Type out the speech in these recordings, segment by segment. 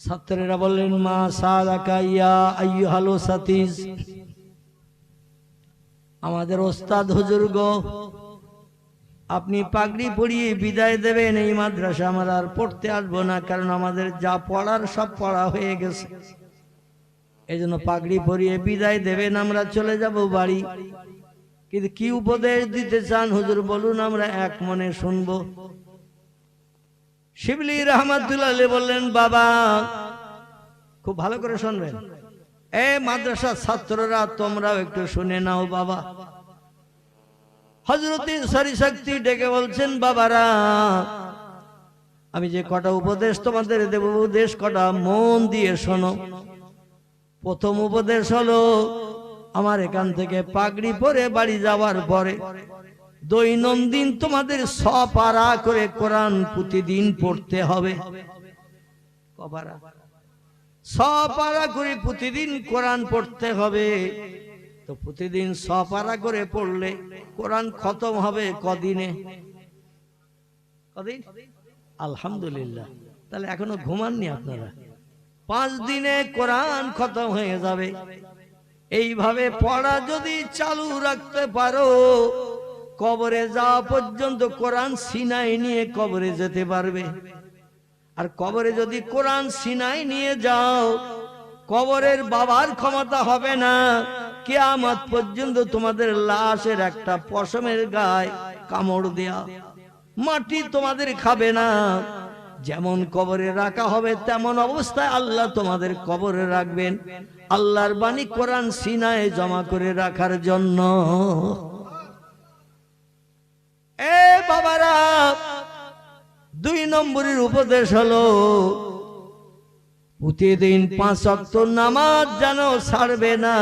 ছাত্রেরা বললেন, মা সালাকা ইয়া আইয়ুহাল সাতিজ, আমাদের ওস্তাদ হুজুর গো, আপনি পাগড়ি পরিয়ে বিদায় দেবেন, এই মাদ্রাসা আমরা আর পড়তে আসবো না, কারণ আমাদের যা পড়ার সব পড়া হয়ে গেছে। এই জন্য পাগড়ি পরিয়ে বিদায় দেবেন, আমরা চলে যাব বাড়ি। কিন্তু কি উপদেশ দিতে চান হুজুর বলুন, আমরা এক মনে শুনবো। শিবলি রহমাতুল্লাহ আলাইহি বললেন, বাবা খুব ভালো করে শুনবেন, এই মাদ্রাসার ছাত্ররা তোমরাও একটু শুনে নাও বাবা। হযরতে সরি শক্তি ডেকে বলছেন, বাবারা আমি যে কটা উপদেশ তোমাদের দেব, উপদেশ কটা মন দিয়ে শোনো। প্রথম উপদেশ হলো, আমার এখান থেকে পাগড়ি পরে বাড়ি যাওয়ার পরে দৈনন্দিন তোমাদের 100 পারা করে কোরআন প্রতিদিন পড়তে হবে। কপারা 100 পারা করে প্রতিদিন কোরআন পড়তে হবে। তো প্রতিদিন 100 পারা করে পড়লে কোরআন খতম হবে কদিনে? কদিন? আলহামদুলিল্লাহ, তাহলে এখনো ঘুমাননি আপনারা। 5 দিনে কোরআন খতম হয়ে যাবে। এইভাবে পড়া যদি চালু রাখতে পারো, কবরে যাওয়া পর্যন্ত কোরআন সিনায় নিয়ে কবরে যেতে পারবে। আর কবরে যদি কোরআন সিনায় নিয়ে যাও, কবরের বাবার ক্ষমতা হবে না কিয়ামত পর্যন্ত তোমাদের লাশের একটা পশমের গায়ে কামড় দেয়া, মাটি তোমাদের খাবে না। যেমন কবরে রাখা হবে তেমন অবস্থায় আল্লাহ তোমাদের কবরে রাখবেন। আল্লাহর বাণী কোরআন সিনায় জমা করে রাখার জন্য। এ বাবারা, 2 নম্বরের উপদেশ হলো, প্রতিদিন 5 ওয়াক্ত নামাজ যেন ছাড়বে না।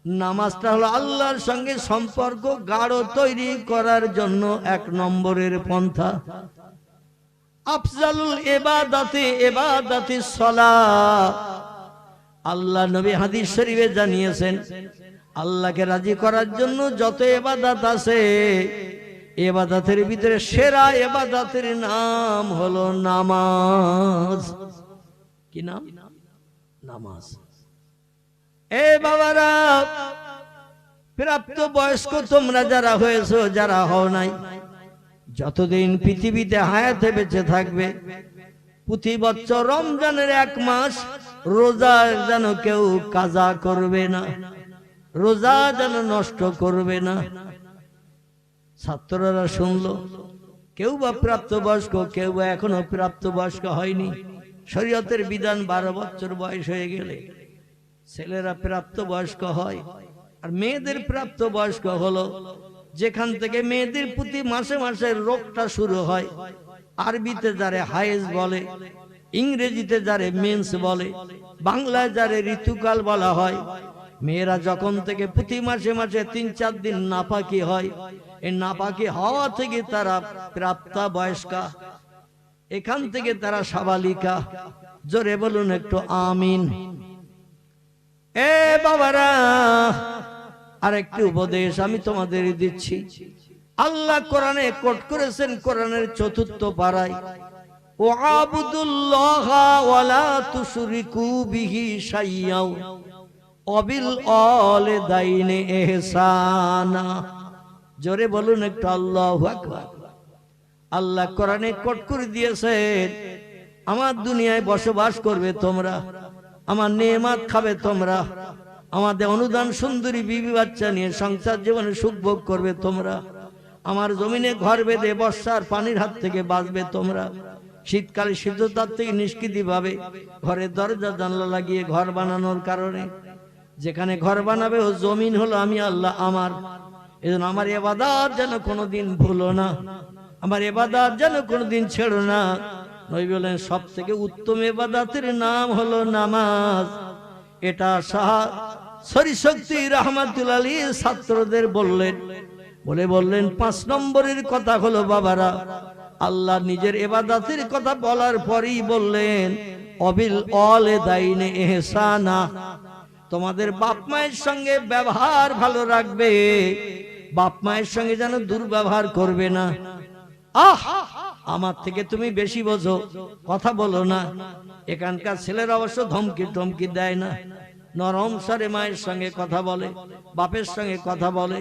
নামাজটা হলো আল্লাহর সঙ্গে সম্পর্ক গাঢ় তৈরি করার জন্য 1 নম্বরের পন্থা। আফজালুল ইবাদাতি ইবাদাতিস সালাহ। আল্লাহ নবী হাদিস শরীফে জানিয়েছেন, আল্লাহকে রাজি করার জন্য যত ইবাদত আছে, ইবাদতের ভিতরে সেরা ইবাদতের নাম হলো নামাজ। কি নাম? নামাজ। এ বাবারা, প্রাপ্ত বয়স্ক তোমরা যারা হয়েছো, যারা হও নাই, যতদিন পৃথিবীতে হায়াতে বেঁচে থাকবে, প্রতি বছর রমজানের 1 মাস রোজা যেন কেউ কাজা করবে না, রোজা যেন নষ্ট করবে না। ছাত্ররা শুনলো, কেউ বা প্রাপ্তবয়স্ক, কেউ বা এখনো প্রাপ্তবয়স্ক হয়নি। শরীয়তের বিধান 12 বছর বয়স হয়ে গেলে ছেলেরা প্রাপ্তবয়স্ক হয়। আর মেয়েদের প্রাপ্তবয়স্ক হলো যেখান থেকে মেয়েদের প্রতি মাসে মাসে রোগটা শুরু হয়। আরবিতে যারে হায়েজ বলে, ইংরেজিতে যারে মেন্স বলে, বাংলায় যারে ঋতুকাল বলা হয়। মেয়েরা যখন থেকে প্রতি মাসে মাসে 3-4 দিন নাপাকি হয়, এই নাপাকি হওয়া থেকে তারা প্রাপ্তা বয়স্কা, এখান থেকে তারা সাবালিকা। জোরে বলুন একটু আমিন। এ বাবারা, আরেকটি উপদেশ আমি তোমাদের দিচ্ছি। আল্লাহ কোরআনে কোট করেছেন, কোরআনের 4র্থ পারায়, ওয়াবুদুল্লাহ ওয়ালা তুশরিকু বিহি শাইয়্যা ওয়াবিল ওয়ালিদাইনি ইহসানা। জোরে বলুন একটু আল্লাহু আকবার। আল্লাহ কোরআনে কোট করে দিয়েছেন, আমার দুনিয়ায় বসবাস করবে তোমরা, আমার নেয়ামত খাবে তোমরা, আমাদের অনুদান সুন্দরী বিবি বাচ্চা নিয়ে সংসার জীবনে সুখ ভোগ করবে তোমরা, আমার জমিনে ঘর বেঁধে বর্ষার পানির হাত থেকে বাঁচবে তোমরা, শীতকালে শীততাপ থেকে নিষ্কৃতি পাবে, ঘরের দরজা জানলা লাগিয়ে ঘর বানানোর কারণে। যেখানে ঘর বানাবে ও জমিন হলো আমি আল্লাহ আমার। এজন্য আমার ইবাদত যেন কোনোদিন ভুলো না, আমার ইবাদত যেন কোনোদিন ছেড়ো না। নবী বলেন, সব থেকে উত্তম ইবাদতের নাম হলো নামাজ। এটা শাহ সরি শক্তি রহমাতুল্লাহ আলাইহি ছাত্রদের বললেন, বললেন 5 নম্বরের কথা হলো, বাবারা আল্লাহ নিজের ইবাদতের কথা বলার পরেই বললেন, অবিল ওয়ালিদাইনি ইহসানা। তোমাদের বাপ মায়ের সঙ্গে ব্যবহার ভালো রাখবে, বাপ মায়ের সঙ্গে যেন দুর্ব্যবহার করবে না। আমার থেকে তুমি বেশি বোঝো, কথা বলো না। এখানকার ছেলেরা অবশ্য ধমকি টমকি দেয় না, নরম স্বরে মায়ের সঙ্গে কথা বলে, বাপের সঙ্গে কথা বলে।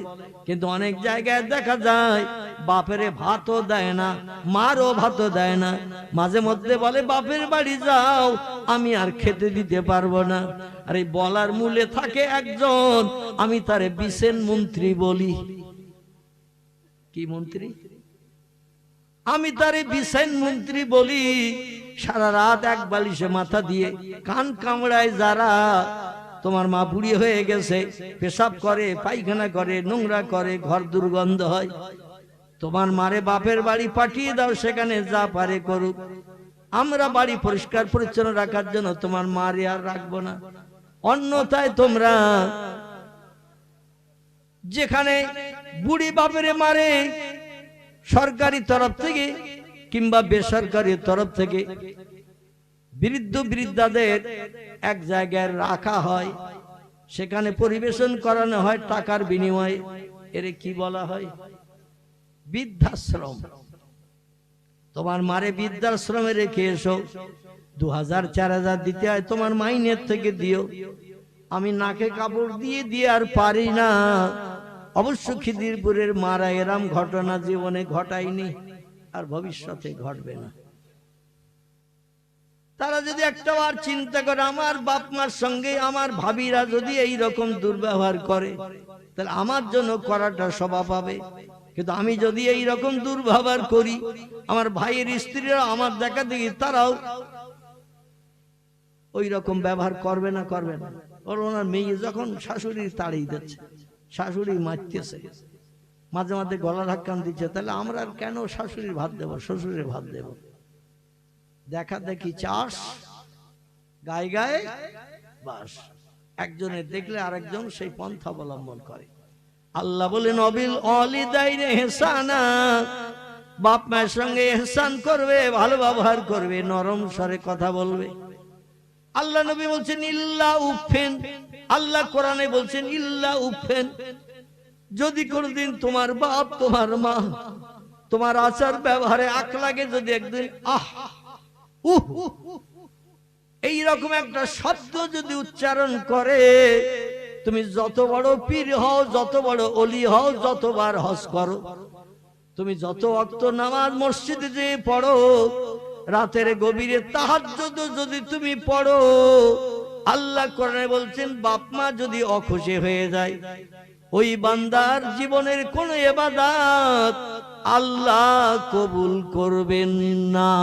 কিন্তু অনেক জায়গায় দেখা যায় বাপেরে ভাতও দেয় না, মারও ভাতও দেয় না। মাঝে মধ্যে বলে বাপের বাড়ি যাও, আমি আর খেতে দিতে পারবো না। আর এই বলার মূলে থাকে একজন, আমি তারে বিশেন মন্ত্রী বলি। কি মন্ত্রী? আমি তারে বিশেন মন্ত্রী বলি। সারা রাত এক বালিশে মাথা দিয়ে কান কামড়ায় যারা। তোমার মা বুড়ি হয়ে গেছে, পেশাব করে, পায়খানা করে, নোংরা করে, ঘর দুর্গন্ধ হয়। তোমার মারে বাপের বাড়ি পাঠিয়ে দাও, সেখানে যা পারে করুক। আমরা বাড়ি পরিষ্কার পরিচ্ছন্ন রাখার জন্য তোমার মারে আর রাখবো না। অন্যথায় তোমরা যেখানে বুড়ি বাপেরে মারে, সরকারি তরফ থেকে কিংবা বেসরকারি তরফ থেকে বৃদ্ধ বৃদ্ধাদের এক জায়গায় রাখা হয়, সেখানে পরিবেশন করানো হয় টাকার বিনিময়ে। এর কি বলা হয়? বৃদ্ধাশ্রম। তোমার মারে বৃদ্ধাশ্রমে রেখে এসো, 2000 4000 দিতে হয়, তোমার মাইনের থেকে দিও। আমি নাকে কাপড় দিয়ে দিয়ে আর পারি না। অবশ্য খিদিরপুরের মারা এরম ঘটনা জীবনে ঘটায়নি, আর ভবিষ্যতে ঘটবে না। তারা যদি একটা বার চিন্তা করে, আমার বাপ মার সঙ্গে আমার ভাবিরা যদি এই রকম দুর্ব্যবহার করে, তাহলে আমার জন্য করাটা স্বভাব হবে। কিন্তু আমি যদি এই রকম দুর্ব্যবহার করি, আমার ভাইয়ের স্ত্রীরা আমার দেখা দেখি তারাও ওই রকম ব্যবহার করবে না, করবে না। ওর ওনার মেয়ে যখন শাশুড়ির তাড়িয়ে দিচ্ছে, শাশুড়ি মারতেছে, মাঝে মাঝে গলা ধাক্কান দিচ্ছে, তাহলে আমরা আর কেন শাশুড়ির ভাত দেব, শ্বশুরের ভাত দেব? দেখা দেখি চাষ, গায়ে গায়ে বাস। একজনের দেখলে আরেকজন সেই পন্থা অবলম্বন করে। আল্লাহ বলেন অবিল ওয়ালিদাইনে ইহসানা, বাপ মায়ের সঙ্গে ইহসান করবে, ভালো ব্যবহার করবে, নরম স্বরে কথা বলবে। আল্লাহ নবী বলছেন ইল্লা উফেন, আল্লাহ কোরআনে বলছেন ইল্লা উফেন। যদি কোনদিন তোমার বাপ তোমার মা তোমার আচার ব্যবহারে আখলাকে যদি একদিন এইরকম একটা শব্দ যদি উচ্চারণ করে, তুমি যত বড় পীর হও, যত বড় ওলি হও, যতবার হজ করো, তুমি যত ওয়াক্ত নামাজ মসজিদে যে পড়ো, রাতের গভীরে তাহাজ্জুদ যদি তুমি পড়ো, আল্লাহ কোরআনে বলছেন বাপ মা যদি অখুশি হয়ে যায়, ওই বান্দার জীবনের কোন ইবাদত আল্লাহ কবুল করবেন না,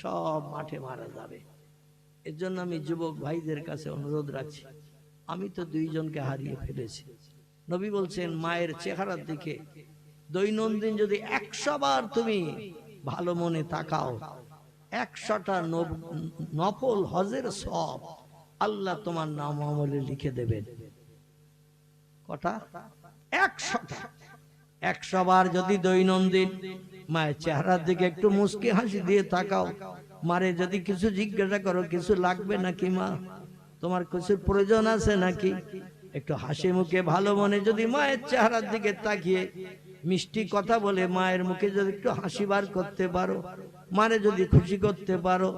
সব মাঠে মারা যাবে। এর জন্য আমি যুবক ভাইদের কাছে অনুরোধ রাখছি, আমি তো 2 জনকে হারিয়ে ফেলেছি। নবী বলছেন মায়ের চেহারার দিকে দৈনন্দিন যদি 100 বার তুমি ভালো মনে তাকাও, 100টা নফল হজের সওয়াব আল্লাহ তোমার নাম আমলে লিখে দেবেন। কটা? 100টা। 100 বার যদি দৈনন্দিন মায়ের চেহারার দিকে একটু মুস্কি হাসি দিয়ে তাকাও, মারে যদি কিছু জিজ্ঞাসা করো, কিছু লাগবে নাকি মা, তোমার কিছু প্রয়োজন আছে নাকি, একটু হাসি মুখে ভালো মনে যদি মায়ের চেহারার দিকে তাকিয়ে মিষ্টি কথা বলে মায়ের মুখে যদি একটু হাসি বার করতে পারো, মারে যদি খুশি করতে পারো,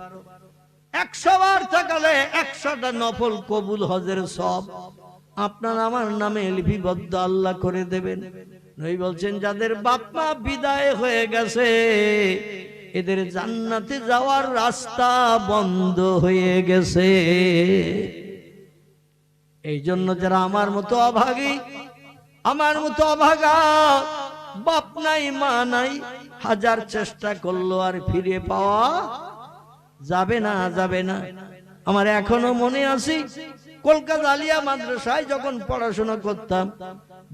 100 বার তাকালে 100টা নফল কবুল হজের সব আপনার আমার নামে লিপিবদ্ধ আল্লাহ করে দেবেন। নবী বলছেন যাদের বাপ মা বিদায় হয়ে গেছে, এদের জান্নাতে যাওয়ার রাস্তা বন্ধ হয়ে গেছে। এই জন্য যারা আমার মতো অভাগী, আমার মতো অভাগা, বাপ নাই মা নাই, হাজার চেষ্টা করলো আর ফিরে পাওয়া যাবে না, যাবে না। আমার এখনো মনে আছে কলকাতা আলিয়া মাদ্রাসায় যখন পড়াশোনা করতাম,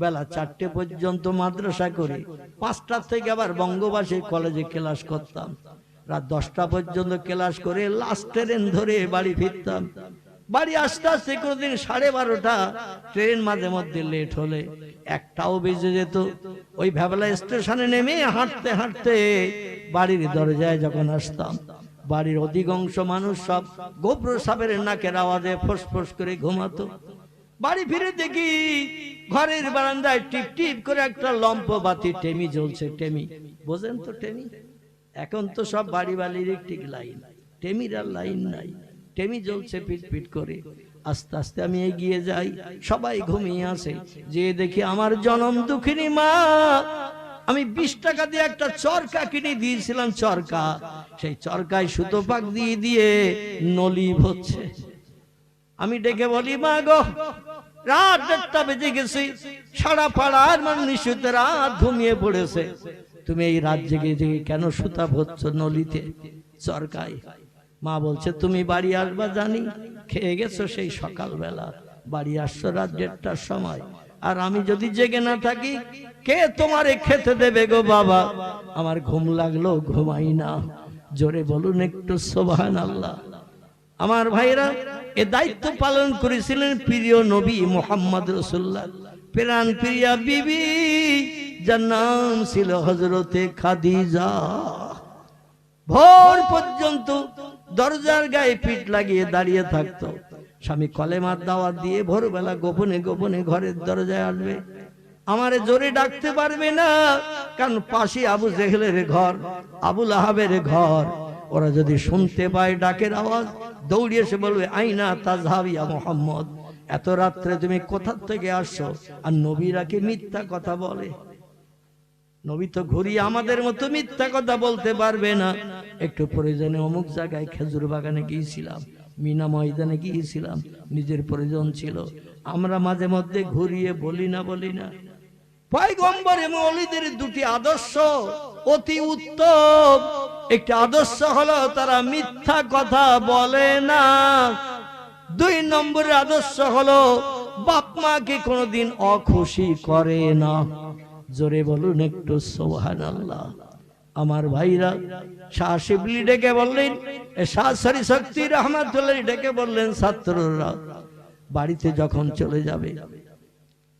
বেলা 4টে পর্যন্ত মাদ্রাসা করে 5টা থেকে আবার বঙ্গবাসী কলেজে ক্লাস করতাম, রাত 10টা পর্যন্ত ক্লাস করে লাস্ট ট্রেন ধরে বাড়ি ফিরতাম। বাড়ি আসতে আসতে কোনদিন 12:30টা, ট্রেন মাঝে মধ্যে লেট হলে 1টাও বেজে যেত। ওই ভ্যাবলা স্টেশনে নেমে হাঁটতে হাঁটতে বাড়ির দরজায় যখন আসতাম, বাড়ির অধিকাংশ মানুষ সব গোপ্র সাপের নাকের আওয়াজে ফোঁস ফোঁস করে ঘুমাতো। বাড়ি ফিরে দেখি ঘরের বারান্দায় টিপ টিপ করে একটা লম্প বাতি টেমি জ্বলছে। টেমি বোঝেন তো? টেমি এখন তো সব বাড়ি বাড়ি ইলেকট্রিক লাইন, টেমির আর লাইন নাই। টেমি জ্বলছে পিট পিট করে। আস্তে আস্তে আমি এগিয়ে যাই, সবাই ঘুমিয়ে আসে। যে দেখি আমার জনম দুঃখিনী মা, আমি 20 টাকা দিয়ে একটা চরকা কিনে দিয়েছিলাম, চরকা, সেই চরকায় সুতো পাক দিয়ে দিয়ে নলি হচ্ছে। আমি ডেকে বলি, মা গো, রাত 1টা বেজে গেছে, সারা পাড়ার মানুষ রাত ঘুমিয়ে পড়েছে, তুমি এই রাত জেগে জেগে কেন সুতা ভরছ নলিতে, চরকায়? মা বলছে, তুমি বাড়ি আসবা জানি, খেয়ে গেছো সেই সকালবেলা, বাড়ি আসছো রাত 1টার সময়, আর আমি যদি জেগে না থাকি কে তোমারে খেতে দেবে গো বাবা? আমার ঘুম লাগলো, ঘুমাই না। জোরে বলুন একটু সুবহানাল্লাহ। আমার ভাইরা, এ দায়িত্ব পালন করেছিলেন প্রিয় নবী মুহাম্মদ রাসূলুল্লাহ, প্রাণ প্রিয়া বিবি, যার নাম ছিল হযরতে খাদিজা। ভোর পর্যন্ত দরজার গায়ে পিঠ লাগিয়ে দাঁড়িয়ে থাকতো। স্বামী কলেমার দাওয়াত দিয়ে ভোরবেলা গোপনে গোপনে ঘরের দরজায় আসবে। আমারে জোরে ডাকতে পারবে না, কারণ পাশে আবু জেহেলের ঘর, আবু লাহাবের ঘর। ওরা যদি শুনতে পায় ডাকের আওয়াজ, দৌড়িয়ে এসে বলবে, আইনা তাযহাব ইয়া মুহাম্মদ, এত রাত্রে তুমি কোথা থেকে আসছো? আর নবীরা কি মিথ্যা কথা বলে? নবী তো ঘুরিয়ে আমাদের মতো মিথ্যা কথা বলতে পারবে না। একটু প্রয়োজনে অমুক জায়গায় খেজুর বাগানে গিয়েছিলাম, মিনা ময়দানে গিয়েছিলাম, নিজের প্রয়োজন ছিল। আমরা মাঝে মধ্যে ঘুরিয়ে বলি না, বলি না? পয়গম্বরে মৌলিদের দুটি আদর্শ অতি উত্তম। একটি আদর্শ হলো তারা মিথ্যা কথা বলে না। 2 নম্বরের আদর্শ হলো বাপ মাকে কোনোদিন অখুশি করে না। জোরে বলুন একটু সুবহানাল্লাহ। আমার ভাইরা, শাহ শিবলি ডেকে বললেন, শাহ সরি শক্তি রহমাতুল্লাহ ডেকে বললেন, ছাত্ররা বাড়িতে যখন চলে যাবে,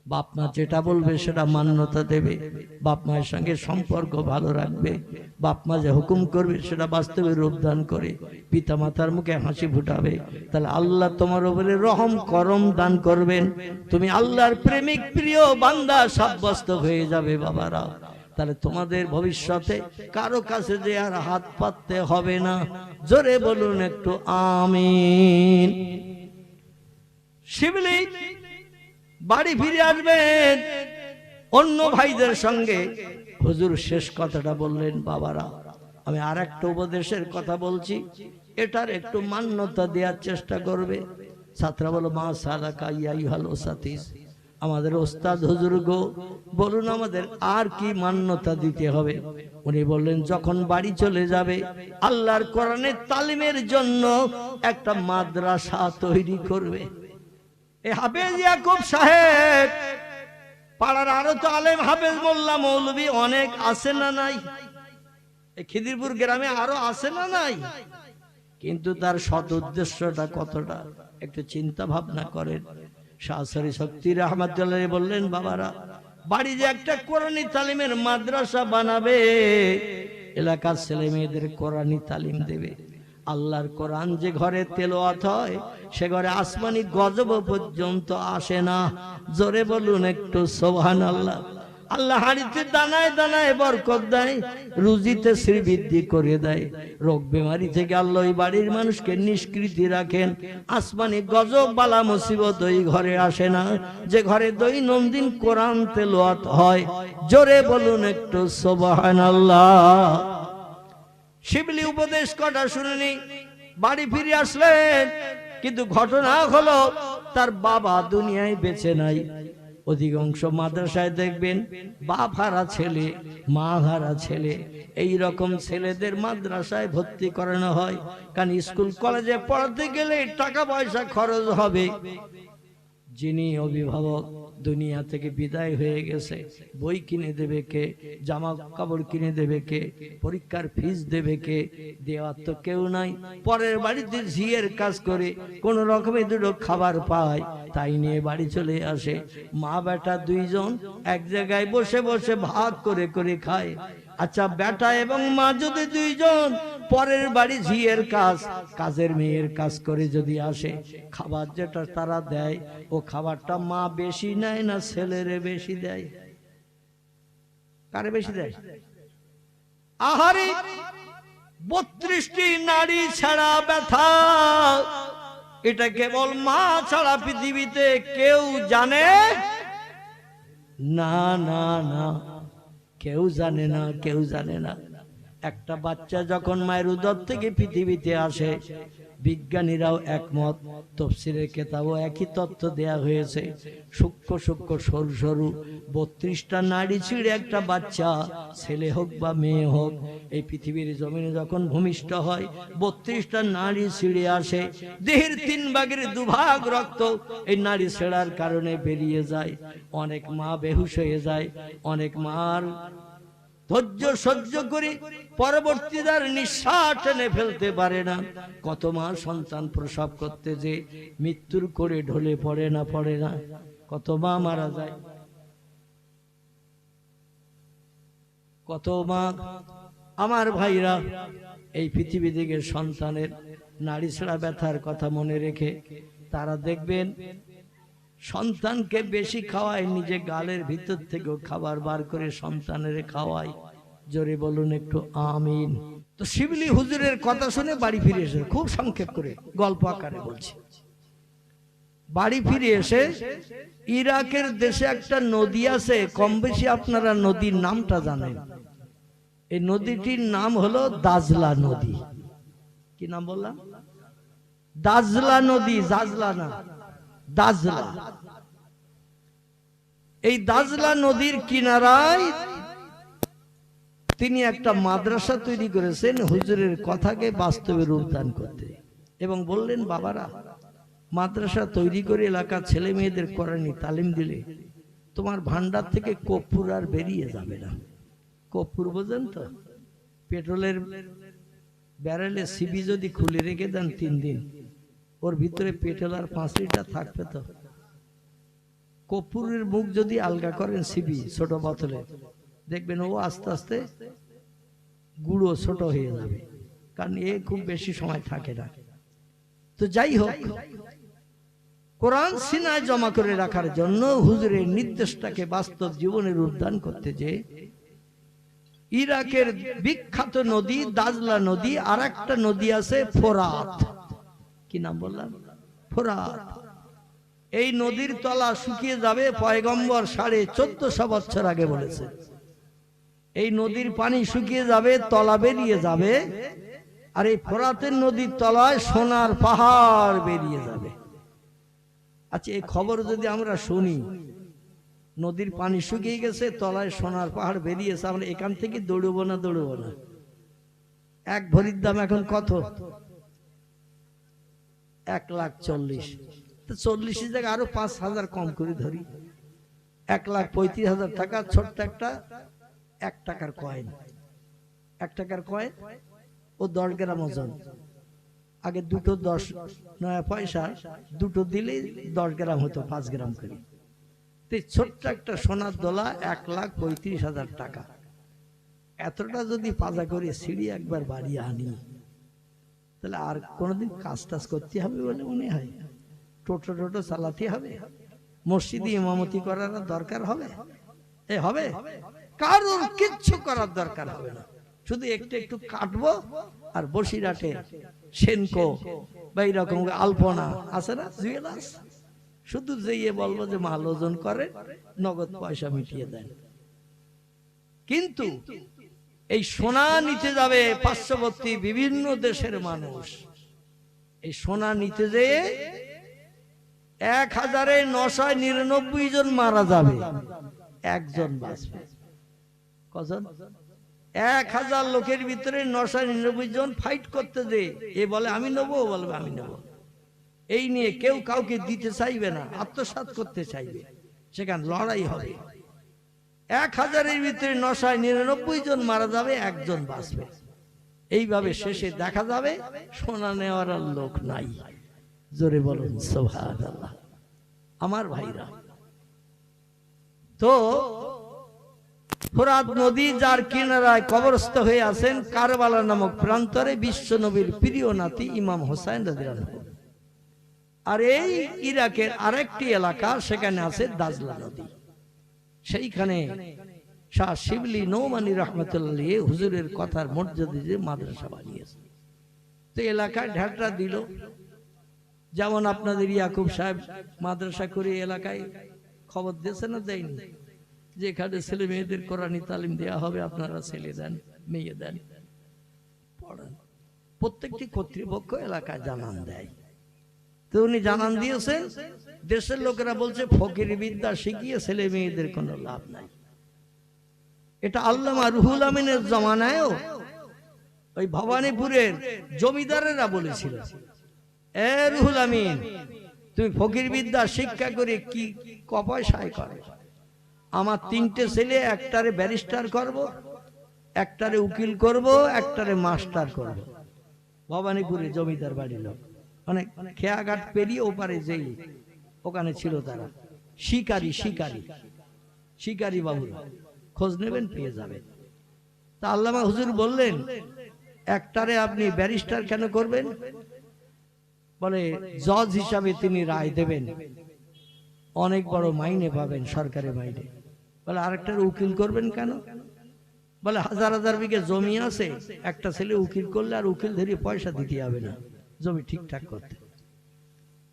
বাপ মা যেটা বলবে সেটা মান্যতা দেবে, বাপ মায়ের সঙ্গে সম্পর্ক ভালো রাখবে, বাপ মা যে হুকুম করবে সেটা বাস্তবে রূপদান করে পিতা মাতার মুখে হাসি ফুটাবে, তাহলে আল্লাহ তোমার উপরে রহম করম দান করবেন। তুমি আল্লাহর প্রেমিক প্রিয় বান্দা সাব্যস্ত হয়ে যাবে বাবারা। তাহলে তোমাদের ভবিষ্যতে কারো কাছে যে আর হাত পাততে হবে না। জোরে বলুন একটু আমিন। শিবলি বাড়ি ফিরে আসবেন অন্য ভাইদের সঙ্গে। হুজুর শেষ কথাটা বললেন, বাবারা আমি আর একটা উপদেশের কথা বলছি, এটার একটু মান্যতা দেওয়ার চেষ্টা করবে। ছাত্রা বলো, মা সালাকা ইয়া আইয়ুহাল ওসাতিস, আমাদের ওস্তাদ হুজুর গো, বলুন আমাদের আর কি মান্যতা দিতে হবে? উনি বললেন, যখন বাড়ি চলে যাবে আল্লাহর কোরআনের তালিমের জন্য একটা মাদ্রাসা তৈরি করবে। হাফেজ ইয়াকুব সাহেব, পাড়ার আরো তো আলেম হাফেজ মোল্লা মৌলবী অনেক আছে না নাই? এই খিদিরপুর গ্রামে আরো আছে না নাই? কিন্তু তার সৎ উদ্দেশ্যটা কতটা একটু চিন্তা ভাবনা করেন। শাহ সরি শক্তি রহমাতুল্লাহ বললেন, বাবারা বাড়ি যে একটা কোরআনী তালিমের মাদ্রাসা বানাবে, এলাকার ছেলে মেয়েদের কোরআনী তালিম দেবে। আল্লাহর কোরআন যে ঘরে তেলাওয়াত হয় সে ঘরে আসমানি গজব পর্যন্ত আসে না। জোরে বলুন একটু সুবহানাল্লাহ। আল্লাহ হাড়িতে দানায় দানায় বরকত দেয়, রুজিতে শ্রীবৃদ্ধি করে দেয়। রোগ বেমারি থেকে আল্লাহ ওই বাড়ির মানুষকে নিষ্কৃতি রাখেন। আসমানি গজব বালা মুসিবত ওই ঘরে আসে না যে ঘরে দৈনন্দিন কোরআন তেলাওয়াত হয়। জোরে বলুন একটু সুবহানাল্লাহ। শিবলি উপদেশ কটা শুনেনি, বাড়ি ফিরে আসলেন, কিন্তু ঘটনা হলো তার বাবা দুনিয়ায় বেঁচে নাই। অধিকাংশ মাদ্রাসায় দেখবেন বাপ হারা ছেলে, মা হারা ছেলে, এই রকম ছেলেদের মাদ্রাসায় ভর্তি করানো হয়। কারণ স্কুল কলেজে পড়াতে গেলে টাকা পয়সা খরচ হবে। যিনি অভিভাবক দুনিয়া থেকে বিদায় হয়ে গেছে, বই কিনে দেবে কে, জামা কাপড় কিনে দেবে কে, পরীক্ষার ফিস দেবে কে? দেওয়ার তো কেউ নাই। পরের বাড়িতে ঝিয়ের কাজ করে কোন রকমে দুটো খাবার পায়, তাই নিয়ে বাড়ি চলে আসে। মা বেটা দুইজন এক জায়গায় বসে বসে ভাগ করে করে খায়। আচ্ছা, বেটা এবং মা যদি দুইজন পরের বাড়ি ঝিয়ের কাজ, কাজের মেয়ের কাজ করে যদি আসে, খাবার যেটা তারা দেয় ও খাবারটা মা বেশি নেয় না ছেলেরে বেশি দেয়? কারে বেশি দেয়? আহারে 32টি নারী ছাড়া ব্যথা, এটা কেবল মা ছাড়া পৃথিবীতে কেউ জানে না। না না, কেউ জানে না, কেউ জানে না। একটা বাচ্চা যখন মায়ের উদর থেকে পৃথিবীতে আসে, বিজ্ঞানীরাও একমত, তাফসীরের কিতাবেও একই তথ্য দেয়া হয়েছে। সূক্ষ্ম সূক্ষ্ম সরু সরু 32টা নাড়ি ছিঁড়ে একটা বাচ্চা, ছেলে হোক বা মেয়ে হোক, এই পৃথিবীর জমিনে যখন ভূমিষ্ঠ হয়, 32টা নাড়ি ছিঁড়ে আসে। দেহের 3 ভাগের 2 ভাগ রক্ত এই নাড়ি ছেঁড়ার কারণে বেরিয়ে যায়। অনেক মা বেহুশ হয়ে যায়, অনেক মার ধৈর্য সহ্য করে পরবর্তী তার নিঃশ্বাস টেনে ফেলতে পারে না। কত মা সন্তান প্রসব করতে যে মৃত্যুর করে ঢলে পড়ে না, পড়ে না, কত মা মারা যায়, কত মা। আমার ভাইরা, এই পৃথিবী থেকে সন্তানের নাড়ি ছেঁড়া ব্যথার কথা মনে রেখে তারা দেখবেন সন্তানকে বেশি খাওয়ায়, নিজে গালের ভিতর থেকেও খাবার বার করে সন্তানের খাওয়ায়। জোরে বলুন একটু আমিন। তো শিবলি হুজুরের কথা শুনে বাড়ি ফিরে এসে, খুব সংক্ষেপ করে গল্প আকারে বলছি, বাড়ি ফিরে এসে ইরাকের দেশে একটা নদী আছে, কম বেশি আপনারা নদীর নামটা জানেন। এই নদীটির নাম হলো দাজলা নদী। কি নাম বললাম? দাজলা নদী, জাজলা না, দাজলা। এই দাজলা নদীর কিনারায় তিনি একটা মাদ্রাসা তৈরি করেছেন হুজুরের কথাকে বাস্তবে রূপদান করতে, এবং বললেন, বাবারা, মাদ্রাসা তৈরি করে এলাকার ছেলে মেয়েদের কোরআনি তালিম দিলে তোমার ভান্ডার থেকে কর্পূর আর বেরিয়ে যাবে না। কর্পূর বোঝেন তো? পেট্রোলের ব্যারেলে সিবি যদি খুলে রেখে দেন 3 দিন, ওর ভিতরে পেট্রোল আর 5 লিটার থাকবে তো? কর্পূরের মুখ যদি আলগা করেন সিবি ছোট বোতলে, দেখবেন ও আস্তে আস্তে গুঁড়ো ছোট হয়ে যাবে, কারণ এ খুব বেশি সময় থাকে না। তো যাই হোক, কোরআন সিনায় জমা করে রাখার জন্য হুজুরের নির্দেশটাকে বাস্তব জীবনে রূপদান করতে যে ইরাকের বিখ্যাত নদী দাজলা নদী, আর একটা নদী আছে ফোরাত। কি নাম বললাম? ফোরাত। এই নদীর তলা শুকিয়ে যাবে, পয়গম্বর 1450 বছর আগে বলেছে। এই নদীর পানি শুকিয়ে যাবে, তলা বেরিয়ে যাবে, আর এই ফোরাতের নদীর তলায় সোনার পাহাড় বেরিয়ে যাবে। আচ্ছা, এই খবর যদি আমরা শুনি, নদীর পানি শুকিয়ে গেছে, তলায় সোনার পাহাড় বেরিয়েছে, আমরা এখান থেকে দৌড়বো না? দৌড়বো না? 1 ভরির দাম এখন কত? 1,40,000। তো 40 জায়গায় আরো 5,000 কম করে ধরি, 1,35,000 টাকা। ছোট্ট একটা 1 টাকার কয়েন, 1 টাকার কয়েন ও 10 গ্রাম ওজন। আগে দুটো 10 পয়সা, দুটো দিলেই 10 গ্রাম হতো, 5 গ্রাম করে। ছোট্ট একটা সোনার দোলা 1,35,000 টাকা। এতটা যদি পাজা করে সিঁড়ি একবার বাড়িয়ে আনি, তাহলে আর কোনোদিন কাজ টাজ করতে হবে বলে মনে হয়? টোটো টোটো চালাতে হবে? মসজিদে ইমামতি করার দরকার হবে? হবে? কারোর কিচ্ছু করার দরকার হবে না। শুধু একটু একটু কাটবো, আর বসিরহাটে সেনকো বা এইরকম আলপনা আছে না, জুয়েলার্স, শুধু যেয়ে বলবো যে মাল ওজন করে, নগদ পয়সা মিটিয়ে দেন। কিন্তু এই সোনা নিতে যাবে পার্শ্ববর্তী বিভিন্ন দেশের মানুষ, এই সোনা নিতে যেয়ে 1,999 জন মারা যাবে, একজন বাঁচবে। কজন? 1,000 লোকের ভিতরে 999 জন ফাইট করতে যে, এ বলে আমি নেবো, ও বলবে আমি নেবো। এই নিয়ে কেউ কাউকে দিতে চাইবে না, আত্মসাৎ করতে চাইবে, সেখানে লড়াই হবে। 1,000-এর ভিতরে 999 জন মারা যাবে, একজন বাঁচবে। এইভাবে শেষে দেখা যাবে সোনা নেওয়ার লোক নাই। জোরে বলুন সুবহানাল্লাহ। আমার ভাইরা, তো ফোরাত নদী যার কিনারায় কবরস্থ হয়ে আছেন কারবালা নামক প্রান্তরে বিশ্ব নবীর প্রিয় নাতি ইমাম হোসেন রাদিয়াল্লাহু। আর এই ইরাকের আরেকটি এলাকা, সেখানে আছে দাজলা নদী। সেইখানে শাহ শিবলি নৌমানি রহমতুল্লাহ হুজুরের কথার মর্যাদা দিয়ে মাদ্রাসা বানিয়েছে। তো এলাকায় ঢাকরা দিল, যেমন আপনাদের ইয়াকুব সাহেব মাদ্রাসা করে এলাকায় খবর দিয়েছে না, দেয়নি? যে এখানে ছেলে মেয়েদের কোরআনী তালিম দেওয়া হবে, আপনারা ছেলে দেন, মেয়ে দেন, পড়ান। প্রত্যেকটি কর্তৃপক্ষ এলাকায় জানান দেয়। তো উনি জানান দিয়েছেন, দেশের লোকেরা বলছে ফকির বিদ্যা শিখিয়ে ছেলে মেয়েদের কোনো লাভ নাই। এটা আল্লামা রুহুল আমিনের জমানায়ও ওই ভবানীপুরের জমিদারেরা বলেছিল, এ রুহুল আমিন, তুমি ফকির বিদ্যা শিক্ষা করে কি পয়সায় করে? আমার 3টে ছেলে, একটারে ব্যারিস্টার করব, একটারে উকিল করব, একটারে মাস্টার করব। ভবানীপুরে জমিদার বাড়ির লোক, মানে খেয়াঘাট পেরিয়ে ওপারে যেই ওখানে ছিল তারা শিকারি বাবুরা, খোঁজ নেবেন পেয়ে যাবেন। তা আল্লামা হুজুর বললেন, একটারে আপনি ব্যারিস্টার কেন করবেন? বলে জজ হিসাবে তিনি রায় দেবেন, অনেক বড় মাইনে পাবেন, সরকারি মাইনে। বলে আরেকটার উকিল করবেন কেন? বলে হাজার হাজার বিঘে জমি আছে, একটা ছেলে উকিল করলে আর উকিল ধরে পয়সা দিতে হবে না জমি ঠিকঠাক করতে।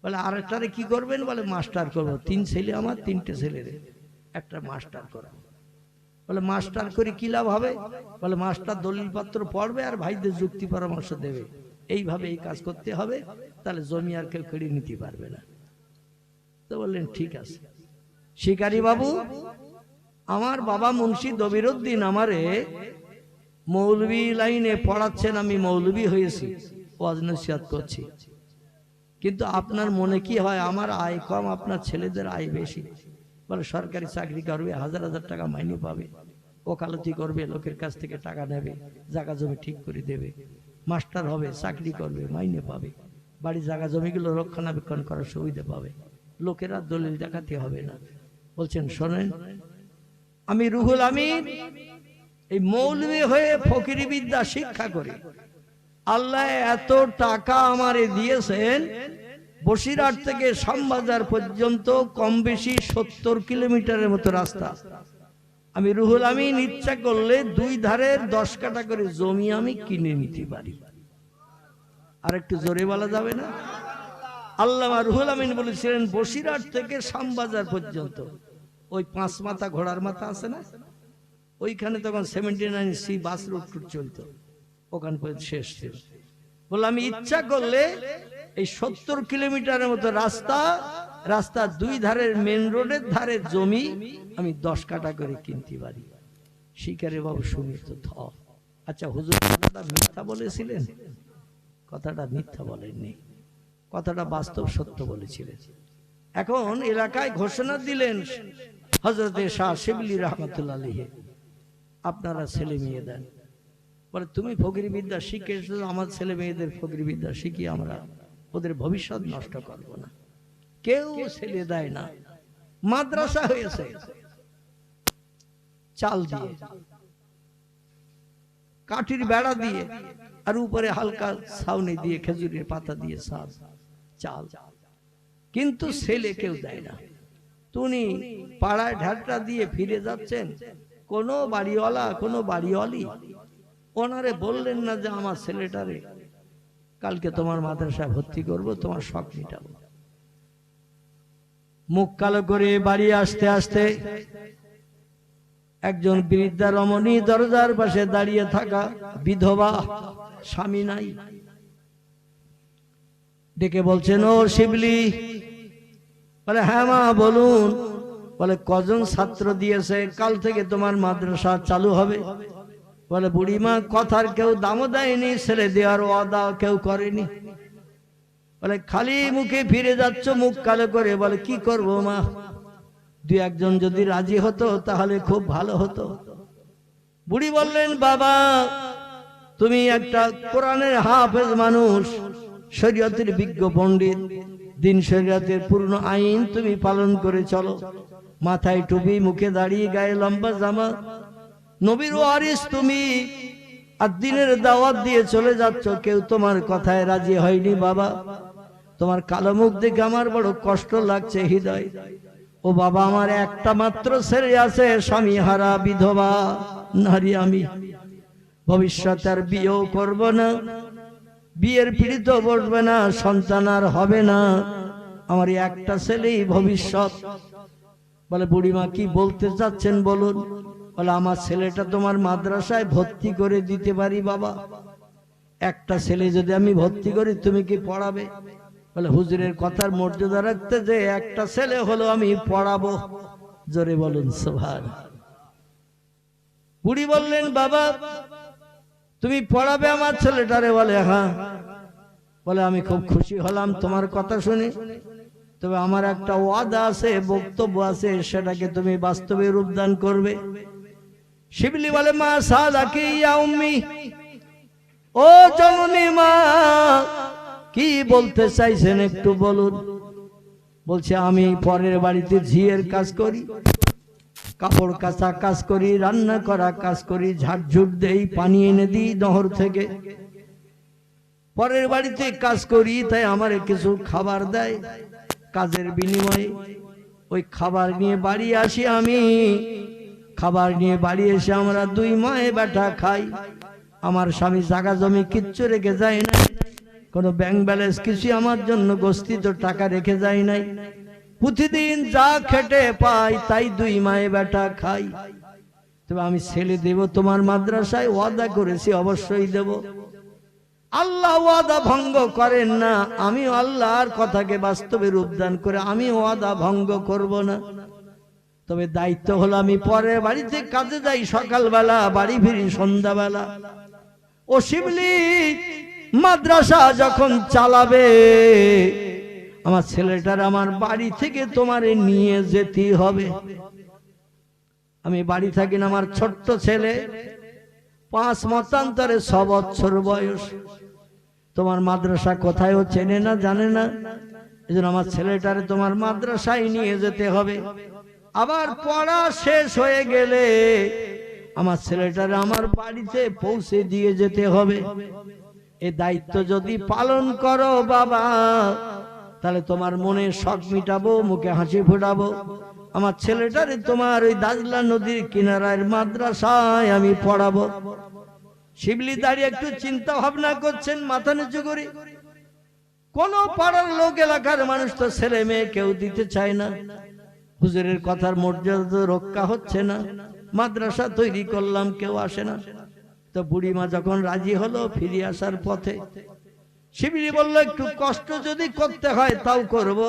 বলে আরেকটারে কি করবেন? বলে মাস্টার করবো। 3 ছেলে আমার, 3টে ছেলের একটা মাস্টার করবো। বলে মাস্টার করে কি লাভ হবে? বলে মাস্টার দলিল পত্র পড়বে আর ভাইদের যুক্তি পরামর্শ দেবে, এইভাবে এই কাজ করতে হবে, তাহলে জমি আর কেউ কেড়ে নিতে পারবে না। তো বললেন ঠিক আছে। শিকারি বাবু, আমার বাবা মুন্সি দবিরউদ্দিন আমারে মৌলভী লাইনে পড়াচ্ছেন, আমি মৌলভী হয়েছি, ওয়াজ নসিহত করছি, কিন্তু আপনার মনে কি হয় আমার আয় কম, আপনার ছেলেদের আয় বেশি? বলে সরকারি চাকরি করবে, হাজার হাজার টাকা মাইনে পাবে, ওকালতি করবে, লোকের কাছ থেকে টাকা নেবে, জায়গা জমি ঠিক করে দেবে, মাস্টার হবে, চাকরি করবে, মাইনে পাবে, বাড়ি জায়গা জমিগুলো রক্ষণাবেক্ষণ করার সুবিধা পাবে, লোকেরা দলিল দেখাতে হবে না। বলছেন শোনেন, আমি রুহুল আমিন এই মৌলভী হয়ে ফকিরি বিদ্যা শিক্ষা করি, আল্লাহ এত টাকা আমারে দিয়েছেন, বসিরহাট থেকে শ্যামবাজার পর্যন্ত কম বেশি 70 কিলোমিটারের মতো রাস্তা। আমি রুহুল আমিন ইচ্ছা করলে 2 ধারের 10 কাঠা করে জমি আমি কিনে নিতে পারি। আর একটু জোরে বলা যাবে না? আল্লামা রুহুল আমিন বলেছিলেন বসিরহাট থেকে শ্যামবাজার পর্যন্ত ওই 5 মাথা ঘোড়ার মাথা আছে না, ওইখানে তখন 79C বাস রুট চলতো, ওখান পর্যন্ত শেষ ছিল। বলে আমি ইচ্ছা করলে এই 70 কিলোমিটারের মতো রাস্তা 2 ধারের মেন রোডের ধারে জমি আমি 10 কাঠা করে কিনতে পারি। শিকারে বাবু শুনি তো থ। আচ্ছা হুজুর কথাটা মিথ্যা বলেছিলেন? কথাটা মিথ্যা বলেননি, কথাটা বাস্তব সত্য বলেছিলেন। এখন এলাকায় ঘোষণা দিলেন হযরতে শাহ শিবলি রাহমাতুল্লাহ আলাইহি, আপনারা ছেলে মেয়ে দেন। বলে তুমি ফকির বিদ্যা শিখে এসেছো, আমার ছেলে মেয়েদের ফকির বিদ্যা শিখিয়ে আমরা ওদের ভবিষ্যৎ নষ্ট করব না। কেউ ছেলে দেয় না। মাদ্রাসা হয়েছে চাল দিয়ে, কাঠির বেড়া দিয়ে, আর উপরে হালকা ছাউনি দিয়ে, খেজুরের পাতা দিয়ে চাল, কিন্তু ছেলে কেউ দেয় না। তুমি পাড়ায় ঢাকটা দিয়ে ফিরে যাচ্ছেন, কোনো বাড়িওয়ালা কোনো বাড়িওয়ালি ওনারে বললেন না যে আমার ছেলেটারে কালকে তোমার মাদ্রাসায় ভর্তি করব, তোমার শখ মিটাবো। মুখ কালো করে বাড়ি আসতে আসতে একজন বৃদ্ধা রমণী দরজার পাশে দাঁড়িয়ে থাকা, বিধবা, স্বামী নাই, ডেকে বলছেন ও শিবলি। বলে হ্যাঁ মা বলুন। বলে কজন ছাত্র দিয়েছে, কাল থেকে তোমার মাদ্রাসা চালু হবে। বলে বুড়িমা কথার কেউ দামও দেয়নি, ছেলে দেওয়ার ওয়াদা কেউ করেনি। বলে খালি মুখে ফিরে যাচ্ছ মুখ কালো করে। বলে কি করব মা, 2-1 যদি রাজি হতো তাহলে খুব ভালো হতো। বুড়ি বললেন বাবা তুমি একটা কোরআনের হাফেজ মানুষ, শরীয়তের বিজ্ঞ পণ্ডিত, দিন শরীয়তের পূর্ণ আইন তুমি পালন করে চলো, মাথায় টুপি, মুখে দাড়ি, গায়ে লম্বা জামা, নবীর ওয়ারিস তুমি, আর দিনের দাওয়াত দিয়ে চলে যাচ্ছ, কেউ তোমার কথায় রাজি হয়নি বাবা। তোমার কালো মুখ দেখে আমার বড় কষ্ট লাগছে হৃদয়। ও বাবা, আমার একটা মাত্র ছেলে আছে, স্বামী হারা বিধবা নারী আমি, ভবিষ্যতে আর বিয়েও করব না, বিয়ের পিড়িতেও বসবে না, সন্তান আর হবে না, আমার একটা ছেলেই ভবিষ্যৎ। বলে বুড়িমা কি বলতে চাচ্ছেন বলুন। বলে আমার ছেলেটা তোমার মাদ্রাসায় ভর্তি করে দিতে পারি বাবা। একটা ছেলে যদি আমি ভর্তি করি তুমি কি পড়াবে? বলে হুজুরের কথার মর্যাদা রাখতে যে একটা ছেলে হলো আমি পড়াবো। জোরে বলুন সুবহানাল্লাহ। বুড়ি বললেন বাবা তুমি পড়াবে আমার ছেলেটারে? বলে হ্যাঁ। বলে আমি খুব খুশি হলাম তোমার কথা শুনে, তবে আমার একটা ওয়াদা আছে, বক্তব্য আছে, সেটাকে তুমি বাস্তবে রূপদান করবে। শিবলি বলে মা সাদাকি ইয়া উম্মি, ও জননী মা কি বলতে চাইছেন একটু বলুন। বলছে আমি পরের বাড়িতে ঝিয়ের কাজ করি, কাপড় কাচা কাজ করি, রান্না করা কাজ করি, ঝাড়ঝুট দেই, পানি এনে দিই নহর থেকে, পরের বাড়িতে কাজ করি, তাই আমার কিছু খাবার দেয়, কাজের বিনিময়ে ওই খাবার নিয়ে বাড়ি আসি আমি। খাবার নিয়ে বাড়ি এসে আমরা দুই মায়ে বেটা খাই। আমার স্বামী জায়গা জমি কিচ্ছু রেখে যায় না, কোনো ব্যাংক ব্যালেন্স কিছু আমার জন্য গস্তিত টাকা রেখে যায় নাই। প্রতিদিন যা খেটে পাই তাই দুই মায়ে বেটা খাই। তবে আমি ছেলে দেব তোমার মাদ্রাসায়, ওয়াদা করেছি অবশ্যই দেব। আল্লাহ ওয়াদা ভঙ্গ করেন না, আমি আল্লাহর কথাকে বাস্তবে রূপদান করে আমি ওয়াদা ভঙ্গ করব না। তবে দায়িত্ব হলো আমি পরের বাড়িতে কাজে যাই সকালবেলা, বাড়ি ফিরি সন্ধ্যাবেলা। ও শিবলি মাদ্রাসা যখন চালাবে আমার ছেলেটার আমার বাড়ি থেকে তোমারে নিয়ে যেতে হবে। আমি বাড়ি থাকি না, আমার ছোট্ট ছেলে 5 মতান্তরে 6 বছর বয়স, তোমার মাদ্রাসা কোথায়ও চেনে না জানে না, এজন্য আমার ছেলেটারে তোমার মাদ্রাসায় নিয়ে যেতে হবে। আবার পড়া শেষ হয়ে গেলে আমার ছেলেটারে আমার বাড়িতে পৌঁছে দিয়ে যেতে হবে। এই দায়িত্ব যদি পালন করো বাবা, তাহলে তোমার মনে শখ মিটাবো, মুখে হাসি ফোটাবো। আমার ছেলেটারে তোমার ওই দাজলা নদীর কিনারায় মাদ্রাসায় আমি পড়াবো। শিবলি দাঁড়িয়ে একটু চিন্তা ভাবনা করছেন, মাথা নিচু করে। কোন পাড়ার লোক, এলাকার মানুষ তো ছেলে মেয়ে কেউ দিতে চায় না, হুজুরের কথার মর্যাদা রক্ষা হচ্ছে না, মাদ্রাসা তৈরি করলাম কেউ আসে না। তো বুড়িমা যখন রাজি হলো ফিরে আসার পথে শিবলি বলল একটু কষ্ট যদি করতে হয় তাও করব।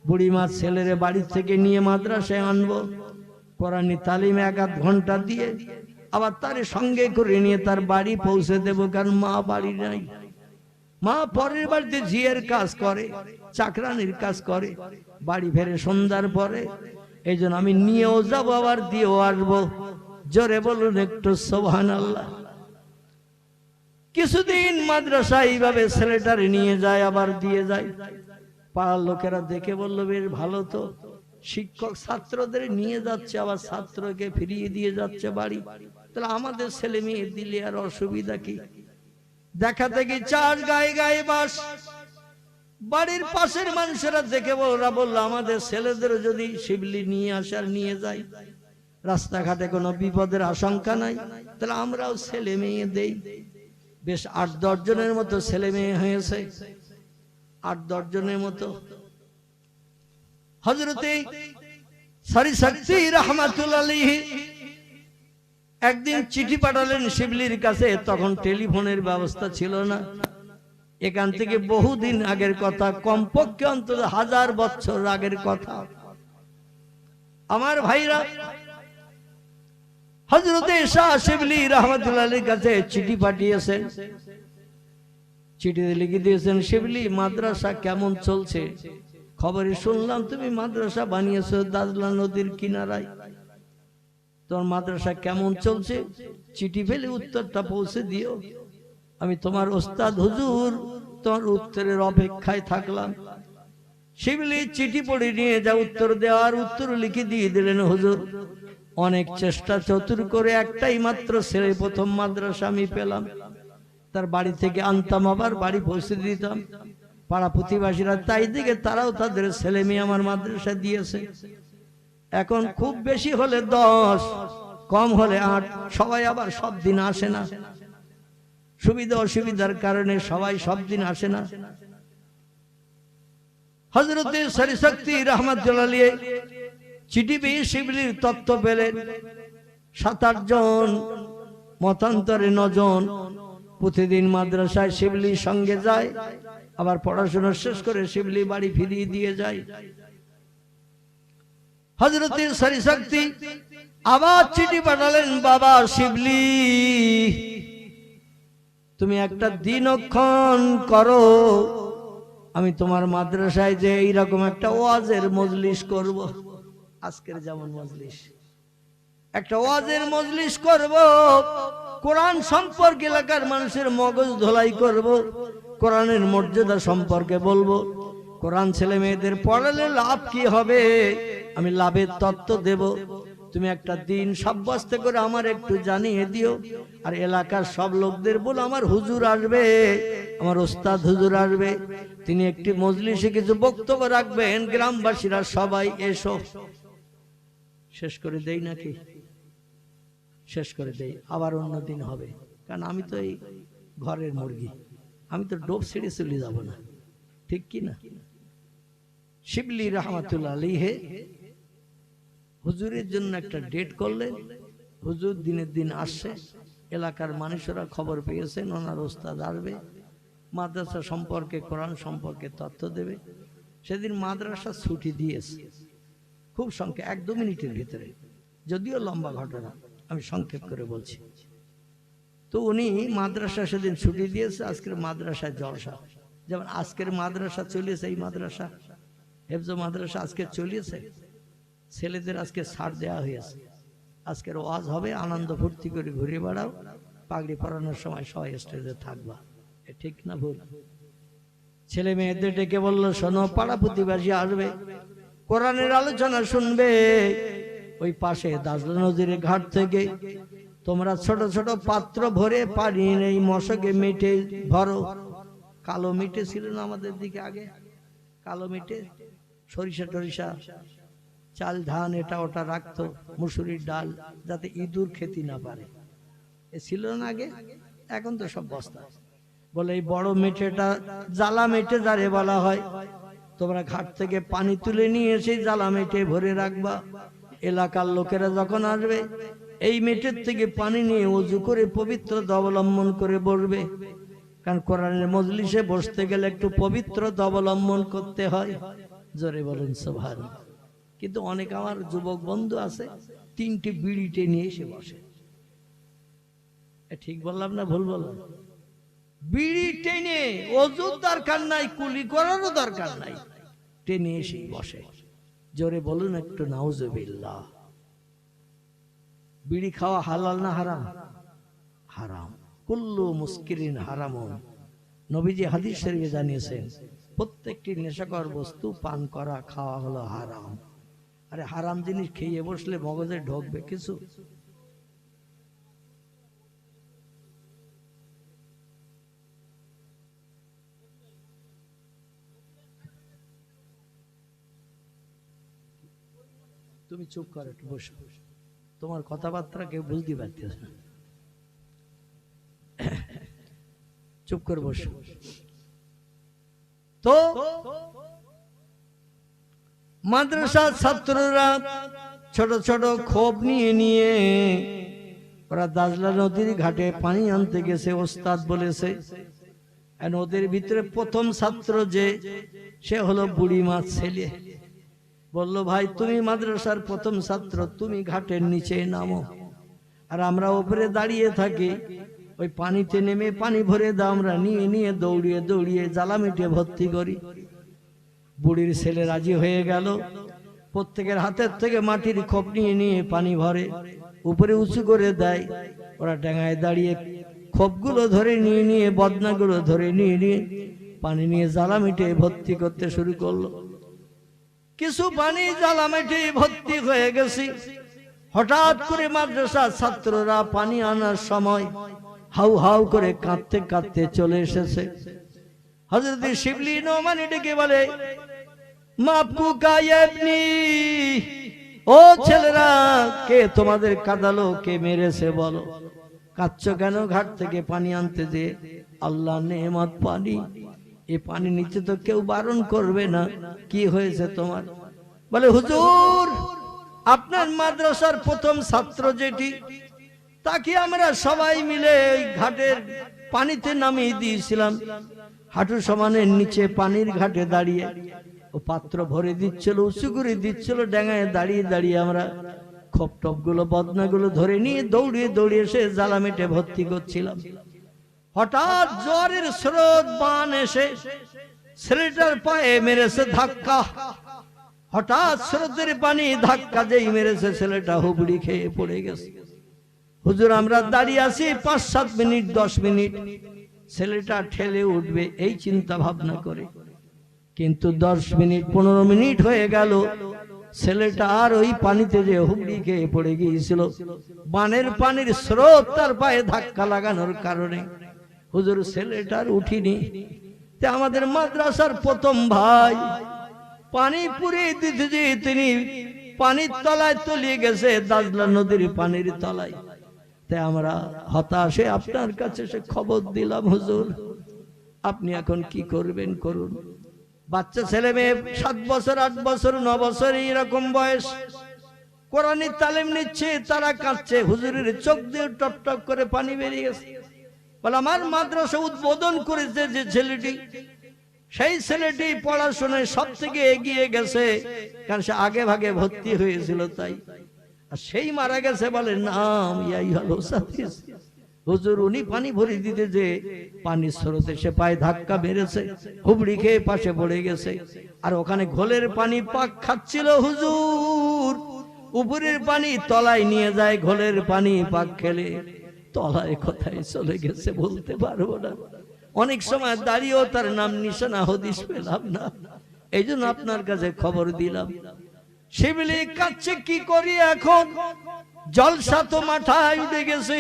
বুড়িমা ছেলেরে বাড়ি থেকে নিয়ে মাদ্রাসায় আনবো, কোরআনি তালিমে 1-8 ঘন্টা দিয়ে আবার তার সঙ্গে করে নিয়ে তার বাড়ি পৌঁছে দেব, কারণ মা বাড়ি নাই। মা পরের বাড়িতে ঝিয়ের কাজ করে, চাকরানির কাজ করে, বাড়ি ফেরে সন্ধ্যার পরে। এই জন্য আমি নিয়েও যাবো আবার দিয়েও আসবো। জোরে বলুন একটু সুবহানাল্লাহ। কিছুদিন মাদ্রাসা এইভাবে ছেলেটারে নিয়ে যায় আবার দিয়ে যায়। পাড়ার লোকেরা দেখে বলল বেশ ভালো তো, শিক্ষক ছাত্রদের নিয়ে যাচ্ছে আবার ছাত্রকে ফিরিয়ে দিয়ে যাচ্ছে বাড়ি, তাহলে আমাদের ছেলে মেয়ে দিলে আর অসুবিধা কি? দেখা থেকে 4 গায়ে গায়ে বাস। বাড়ির পাশের মানুষেরা দেখে ওরা বললো আমাদের ছেলেদের যদি শিবলি নিয়ে আসার নিয়ে যায়, রাস্তাঘাটে কোনো বিপদের আশঙ্কা নাই, তাহলে আমরাও ছেলে মেয়ে দেই। বেশ 8-10 জনের মতো ছেলে মেয়ে হয়েছে, 8-10 জনের মতো। হযরতে সরিসক্তি রাহমাতুল্লাহ আলাইহি একদিন চিঠি পাঠালেন শিবলির কাছে। তখন টেলিফোনের ব্যবস্থা ছিল না, এখান থেকে বহুদিন আগের কথা, কমপক্ষে অন্তত 1000 বছর আগের কথা। আমার ভাইরা, হযরতে শাহ শিবলি রাহমাতুল্লাহ আলাইহির কাছে চিঠি পাঠিয়েছেন। চিঠিতে লিখে দিয়েছেন, শিবলি মাদ্রাসা কেমন চলছে? খবরে শুনলাম তুমি মাদ্রাসা বানিয়েছো দাজলা নদীর কিনারায়, তোমার মাদ্রাসা কেমন চলছে? চিঠি ফেলে উত্তরটা পৌঁছে দিও। আমি তোমার ওস্তাদ হুজুর তোমার উত্তরের অপেক্ষায় থাকলাম। শিবলি চিঠি পড়ে নিয়ে যা উত্তর দেওয়ার উত্তর লিখে দিয়ে দিলেন, হুজুর অনেক চেষ্টা চতুর করে একটাই মাত্র ছেলে প্রথম মাদ্রাসা আমি পেলাম। তার বাড়ি থেকে আনতাম, আবার বাড়ি পৌঁছে দিতাম। পাড়া প্রতিবাসীরা তাই দিকে তারাও তাদের ছেলে মেয়ে আমার মাদ্রাসা দিয়েছে। এখন খুব বেশি হলে 10, কম হলে 8। সবাই আবার সব দিন আসে না, সুবিধা অসুবিধার কারণে সবাই সব দিন আসে না। হযরত সরিশক্তি রাহমাতুল্লাহ আলাইহি চিঠি পেয়ে শিবলির তত্ত্ব পেলেন। 7-8 জন, মতান্তরে 9 জন প্রতিদিন মাদ্রাসায় শিবলির সঙ্গে যায়, আবার পড়াশোনা শেষ করে শিবলি বাড়ি ফিরিয়ে দিয়ে যায়। হযরত সরিশক্তি আবার চিঠি পাঠালেন, বাবা শিবলি, তুমি একটা দিনক্ষণ করো, আমি তোমার মাদ্রাসায় যে এইরকম একটা ওয়াজের মজলিস করব। আজকের যেমন মজলিস, একটা ওয়াজের মজলিস করব, কোরআন সম্পর্কে এলাকার মানুষের মগজ ধোলাই করব, কোরআনের মর্যাদা সম্পর্কে বলবো, কোরআন ছেলে মেয়েদের পড়ালে লাভ কি হবে আমি লাভের তত্ত্ব দেব। তুমি একটা দিন সাব্যস্ত করে আমার একটু জানিয়ে দিও। আর এলাকার সব লোকদের বল, আমার হুজুর আসবে, আমার ওস্তাদ হুজুর আসবে, তিনি একটি মজলিসে কিছু বক্তব্য রাখবেন, গ্রামবাসীরা সবাই এসো। শেষ করে দেই নাকি? শেষ করে দেই, আবার অন্যদিন হবে। কারণ আমি তো এই ঘরের মুরগি, আমি তো ডোব ছেড়ে চলে যাব না, ঠিক কি না? শিবলি রাহমাতুল্লাহ আলাইহি হুজুরের জন্য একটা ডেট করলেন। হুজুর দিনের দিন আসছে, এলাকার মানুষেরা খবর পেয়েছেন ওনার ওস্তাদ আসবে, মাদ্রাসা সম্পর্কে কোরআন সম্পর্কে তথ্য দেবে। সেদিন মাদ্রাসা ছুটি দিয়েছে, খুব সংক্ষেপ 1-2 মিনিটের ভিতরে, যদিও লম্বা ঘটনা, আমি সংক্ষেপ করে বলছি। তো উনি মাদ্রাসা সেদিন ছুটি দিয়েছে, আজকের মাদ্রাসায় জলসা। যেমন আজকের মাদ্রাসা চলিয়েছে, এই মাদ্রাসা হেফজ মাদ্রাসা আজকে চলিয়েছে, ছেলেদের আজকে ছাড় দেওয়া হয়েছে। আজকের ওয়াজ হবে, আনন্দ ফুর্তি করে ঘুরে বেড়াও, পাগড়ি পরানোর সময় সবাই স্টেজে থাকবা। ঠিক না ভুল? ছেলে মেয়েদের ডেকে বললো, শোনো, পাড়া প্রতিবাসী আসবে, কোরআনের আলোচনা শুনবে। ওই পাশে দাজলা নদীর ঘাট থেকে তোমরা ছোট ছোট পাত্র ভরে পানি এই মশকে মিটে ভরো। কালো মিটে ছিল না আমাদের দিকে আগে, কালো মিটে সরিষা টরিষা, চাল ধান এটা ওটা রাখতো, মুসুরির ডাল, যাতে ইঁদুর খেতে না পারে, এ ছিল না আগে। এখন তো সব বস্তা। বলে এই বড় মেটেটা জ্বালা মেটে যারে বলা হয়, তোমরা ঘাট থেকে পানি তুলে নিয়ে এসে জ্বালা মেটে ভরে রাখবা। এলাকার লোকেরা যখন আসবে, এই মেটের থেকে পানি নিয়ে ওযু করে পবিত্রতা অবলম্বন করে বসবে। কারণ কোরআনের মজলিসে বসতে গেলে একটু পবিত্রতা অবলম্বন করতে হয়। জোরে বলুন সুবহানাল্লাহ। কিন্তু অনেক আমার যুবক বন্ধু আছে, 3টি বিড়ি টেনে এসে বসে। ঠিক বললাম না ভুল বললাম? বিড়ি টেনে, ওযুর দরকার নাই, কুলি করারও দরকার নাই, টেনে এসে বসে। জোরে বলুন একটু নাউজুবিল্লাহ। বিড়ি খাওয়া হালাল না হারাম? হারাম। কুল্লু মুস্কিরিন হারামুন। নবীজি হাদিস শরীফে জানিয়েছেন, প্রত্যেকটি নেশাকর বস্তু পান করা, খাওয়া হলো হারাম। আরে হারাম জিনিস খেয়ে বসলে মগজে ঢোকবে কিছু? তুমি চুপ করো, একটু বসো, তোমার কথাবার্তা কেউ বুঝতে পারতেছে না, চুপ করে বসো। তো মাদ্রাসার ছাত্ররা ছোট ছোট খোপ নিয়ে নিয়ে ওরা দাজলা নদীর ঘাটে পানি আনতে গেছে। ওস্তাদ বলেছে, ওদের ভিতরে প্রথম ছাত্র যে, সে হলো বুড়িমার ছেলে। বললো, ভাই তুমি মাদ্রাসার প্রথম ছাত্র, তুমি ঘাটের নিচে নামো, আর আমরা উপরে দাঁড়িয়ে থাকি, ওই পানিতে নেমে পানি ভরে দাও, আমরা নিয়ে নিয়ে দৌড়িয়ে দৌড়িয়ে জ্বালা মিটে ভর্তি করি। বুড়ির ছেলে রাজি হয়ে গেল। প্রত্যেকের হাতের থেকে মাটির খোপ নিয়ে নিয়ে পানি ভরে, উপরে উঁচু করে দেয়। ওরা ডাঙায় দাঁড়িয়ে খোপগুলো ধরে নিয়ে নিয়ে, বদনাগুলো ধরে নিয়ে নিয়ে পানি নিয়ে জ্বালা মিটে ভর্তি করতে শুরু করলো। কিছু পানি জ্বালা মিটে ভর্তি হয়ে গেছি, হঠাৎ করে মাদ্রাসার ছাত্ররা পানি আনার সময় হাউ হাউ করে কাঁদতে কাঁদতে চলে এসেছে। হযরত শিবলি নোমানি ডেকে বলে, মাপকু কায়েবনি, ও ছেলেরা, কে তোমাদের কাঁদালো, কে মেরেছে বলো, কাঁদছো কেন? ঘাট থেকে পানি আনতে যে আল্লাহ নেয়ামত পানি, এই পানি নিচে তো কেউ বারণ করবে না, কি হয়েছে তোমার? বলে, হুজুর, আপনার মাদ্রাসার প্রথম ছাত্র যেটি, তাকে আমরা সবাই মিলে ওই ঘাটের পানিতে নামিয়ে দিয়েছিলাম। হাঁটু সমানের নিচে পানির ঘাটে দাঁড়িয়ে ও পাত্র ভরে দিচ্ছিল, উঁচু করে দিচ্ছিল, ডেঙায় দাঁড়িয়ে দাঁড়িয়ে আমরা খোপ টপ গুলো বদনাগুলো ধরে নিয়ে দৌড়িয়ে দৌড়িয়ে এসে জ্বালামেটে ভর্তি করছিলাম। হঠাৎ জোয়ারের স্রোত বান এসে ছেলেটার পায়ে মেরেছে ধাক্কা। হঠাৎ স্রোতের পানি ধাক্কা যেই মেরেছে, ছেলেটা হুবড়ি খেয়ে পড়ে গেছে। হুজুর, আমরা দাঁড়িয়ে আছি 5-7 মিনিট 10 মিনিট, ছেলেটা ঠেলে উঠবে এই চিন্তা ভাবনা করে, কিন্তু 10 মিনিট 15 মিনিট হয়ে গেল, ছেলেটা আর ওই পানিতে যে হুবড়ি খেয়ে পড়ে গিয়েছিল, বানের পানির স্রোত তার পায়ে ধাক্কা লাগানোর কারণে হুজুর ছেলেটার উঠিনি। তে আমাদের মাদ্রাসার প্রথম ভাই পানি পুরিয়ে দিতে যে তিনি পানির তলায় তলিয়ে গেছে, দাজলা নদীর পানির তলায়। তাই আমরা হতাশে আপনার কাছে সে খবর দিলাম, হুজুর আপনি এখন কি করবেন করুন। বাচ্চা ছেলে মেয়ে 7 বছর 8 বছর 9 বছর এইরকম বয়স, কোরআনের তালিম নিচ্ছে, তারা কাঁদছে। হুজুরের চোখ দিয়ে টপ টপ করে পানি বেরিয়ে গেছে। বলে, আমার মাদ্রাসা উদ্বোধন করেছে যে ছেলেটি, সেই ছেলেটি পড়াশোনায় সব থেকে এগিয়ে গেছে, কারণ সে আগে ভাগে ভর্তি হয়েছিল তাই, আর সেই মারা গেছে। বলে, নাম ইয়াই হলো সাফিস। হুজুর, উনি পানি ভরে দিতে যে পানির স্রোতে সে পায়ে ধাক্কা মেরেছে, হুবড়ি খেয়ে পাশে পড়ে গেছে। আর ওখানে ঘোলের পানি পাক খাচ্ছিল। হুজুর, উপরের পানি তলায় নিয়ে যায়, ঘোলের পানি পাক খেলে তলায় কোথায় চলে গেছে বলতে পারবো না। অনেক সময় দাঁড়িয়েও তার নাম নিশানা হদিস পেলাম না, এই জন্য আপনার কাছে খবর দিলাম। শিবলি কাচ্ছে, কি করি এখন? জলসা তো মাথায় উঠে গেছে।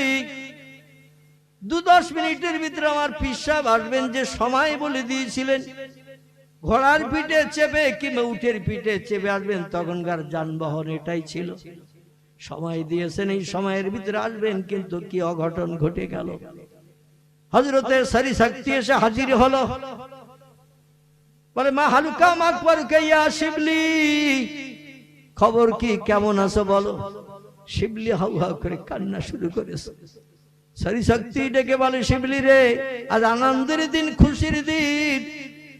2-10 মিনিটের ভিতরে আমার পীর সাহেব আসবেন, যে সময় বলে দিয়েছিলেন ঘোড়ার পিঠে চেপে কিংবা উটের পিঠে চেপে আসবেন, তখনকার যানবাহন এটাই ছিল। সময় দিয়েছেন, এই সময়ের ভিতরে আসবেন, কিন্তু কি অঘটন ঘটে গেল। হযরতের সারি শক্তি এসে হাজির হলো। বলে, মা হালুকা মাকবরুকা ইয়া শিবলি, খবর কি, কেমন আছো বলো। শিবলি হাউ হাউ করে কান্না শুরু করেছে। সারি শক্তি ডেকে বলে, শিবলি রে, আজ আনন্দের দিন, খুশির দিন,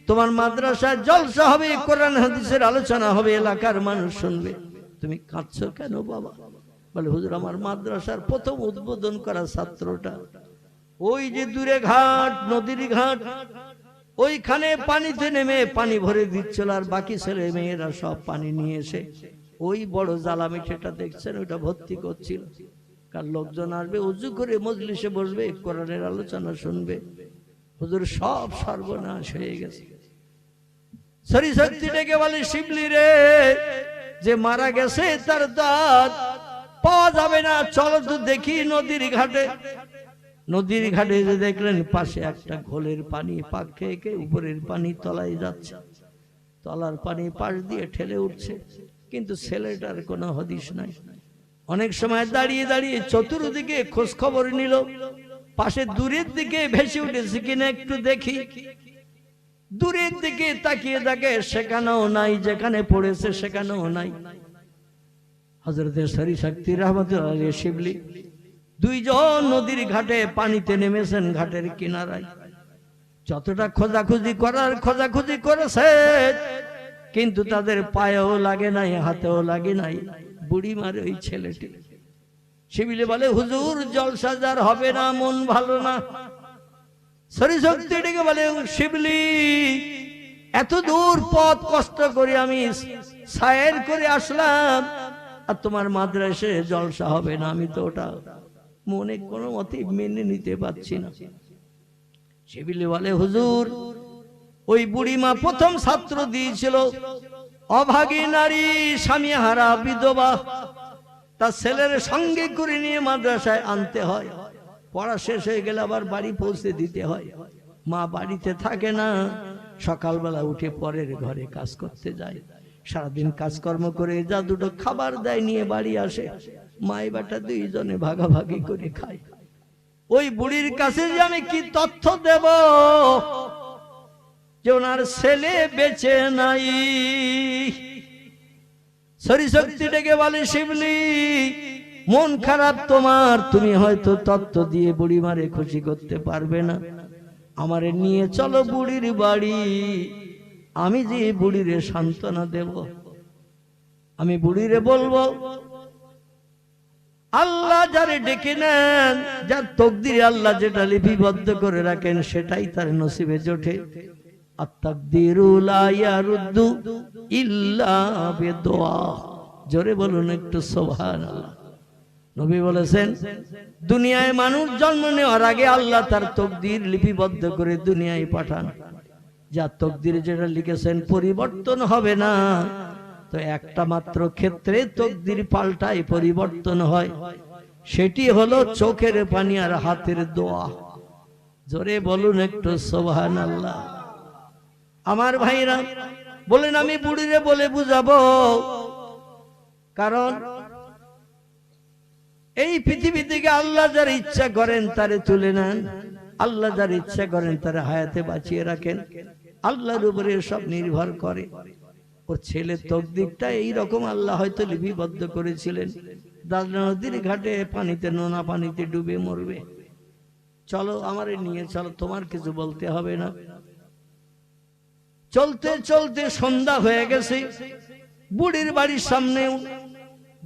তোমার মাদ্রাসায় জলসা হবে, কোরআন হাদিসের আলোচনা হবে, এলাকার মানুষ শুনবে, তুমি কাঁদছো কেন বাবা? বলে, হুজুর, আমার মাদ্রাসার প্রথম উদ্বোধন করা ছাত্রটা ওই যে দূরে ঘাট, নদীর ঘাট, ওইখানে পানিতে নেমে পানি ভরে দিচ্ছিল, আর বাকি ছেলে মেয়েরা সব পানি নিয়ে এসে ওই বড় জ্বালামিটা দেখছেন, ওইটা ভর্তি করছিল। কার লোকজন আসবে, উজু করে মজলিসে বসবে, কোরআনের আলোচনা শুনবে। হুজুর, সব সর্বনাশ হয়ে গেছে। সারি শক্তি ডেকে বলে, শিবলি রে, যে মারা গেছে তার দাঁত পাওয়া যাবে না, চলো তো দেখি নদীর ঘাটে। নদীর ঘাটে যে দেখলেন পাশে একটা ঘোলের পানি পাক খেয়ে খেয়ে উপরের পানি তলায় যাচ্ছে, তলার পানি পাশ দিয়ে ঠেলে উঠছে, কিন্তু ছেলেটার কোনো হদিশ নাই। অনেক সময় দাঁড়িয়ে দাঁড়িয়ে চতুর্দিকে খোঁজ খবর নিল, পাশে দূরের দিকে ভেসে উঠেছে কিনা একটু দেখি। দূরের দিকে তাকিয়ে দেখে সেখানেও নাই, যেখানে পড়েছে সেখানেও নাই। হযরত সারি শক্তি রাহমাতুল্লাহ আলাইহি শিবলি 2 জন নদীর ঘাটে পানিতে নেমেছেন, ঘাটের কিনারায়। যতটা খোঁজাখুঁজি করার খোঁজাখুঁজি করেছে, কিন্তু তাদের পায়েও লাগে নাই, হাতেও লাগে নাই বুড়িমার ওই ছেলেটি। শিবলি বলে, হুজুর, জলসা যার হবে না, মন ভালো না। সারি শক্তি ডেকে বলে, শিবলি, এত দূর পথ কষ্ট করে আমি সায়ের করে আসলাম, আর তোমার মাদ্রাসায় জলসা হবে না, আমি তো ওটা মনে কোনো মতে মেনে নিতে পারছি না। শিবলি বলে, হুজুর, ওই বুড়িমা প্রথম ছাত্র দিয়েছিল, অভাগী নারী, স্বামী হারা বিধবা, তার ছেলের সঙ্গে করে নিয়ে মাদ্রাসায় আনতে হয়, পড়া শেষ হয়ে গেলে আবার বাড়ি পৌঁছে দিতে হয়। মা বাড়িতে থাকে না, সকালবেলা উঠে পরের ঘরে কাজ করতে যায়, সারাদিন কাজকর্ম করে যা দুটো খাবার দেয় নিয়ে বাড়ি আসে, মাই বেটা দুইজনে ভাগাভাগি করে খায়। ওই বুড়ির কাছে যে আমি কি তথ্য দেব যে ওনার ছেলে বেঁচে নাই। শক্তি ডেকে বলে, শিবলি মন খারাপ তোমার, তুমি হয়তো তত্ত্ব দিয়ে বুড়ি মারে খুশি করতে পারবে না, আমারে নিয়ে চলো বুড়ির বাড়ি, আমি যে বুড়িরে সান্ত্বনা দেব, আমি বুড়িরে বলবো আল্লাহ যারে ডেকে নেন, যার তকদিরে আল্লাহ যেটা লিপিবদ্ধ করে রাখেন সেটাই তার নসিবে জোটে। আত-তাকদিরু লা ইয়ারুদ্দু ইল্লা বিদুআ। জোরে বলুন একটু সুবহানাল্লাহ। নবী বলেছেন, দুনিয়ায় মানুষ জন্ম নেওয়ার আগে আল্লাহ তার তকদির লিপিবদ্ধ করে দুনিয়ায় পাঠান। যার তকদিরে যেটা লিখেছেন পরিবর্তন হবে না, তো একটা মাত্র ক্ষেত্রে তকদির পাল্টায়, পরিবর্তন হয়, সেটি হলো চোখের পানি আর হাতের দোয়া। জোরে বলুন একটু সুবহানাল্লাহ। আমার ভাইরা বলেন, আমি বুড়িরে বলে বুঝাবো, কারণ এই পৃথিবী থেকে আল্লাহ যার ইচ্ছা করেন তারে তুলে নেন, আল্লাহ যার ইচ্ছা করেন তারে হায়াতে বাঁচিয়ে রাখেন, আল্লাহর উপরে সব নির্ভর করে। ওর ছেলের তকদিরটা এইরকম আল্লাহ হয়তো লিপিবদ্ধ করেছিলেন, দাদরা নদীর ঘাটে পানিতে, নোনা পানিতে ডুবে মরবে, চলো আমারে নিয়ে চলো, তোমার কিছু বলতে হবে না। চলতে চলতে সন্ধ্যা হয়ে গেছে, বুড়ির বাড়ির সামনে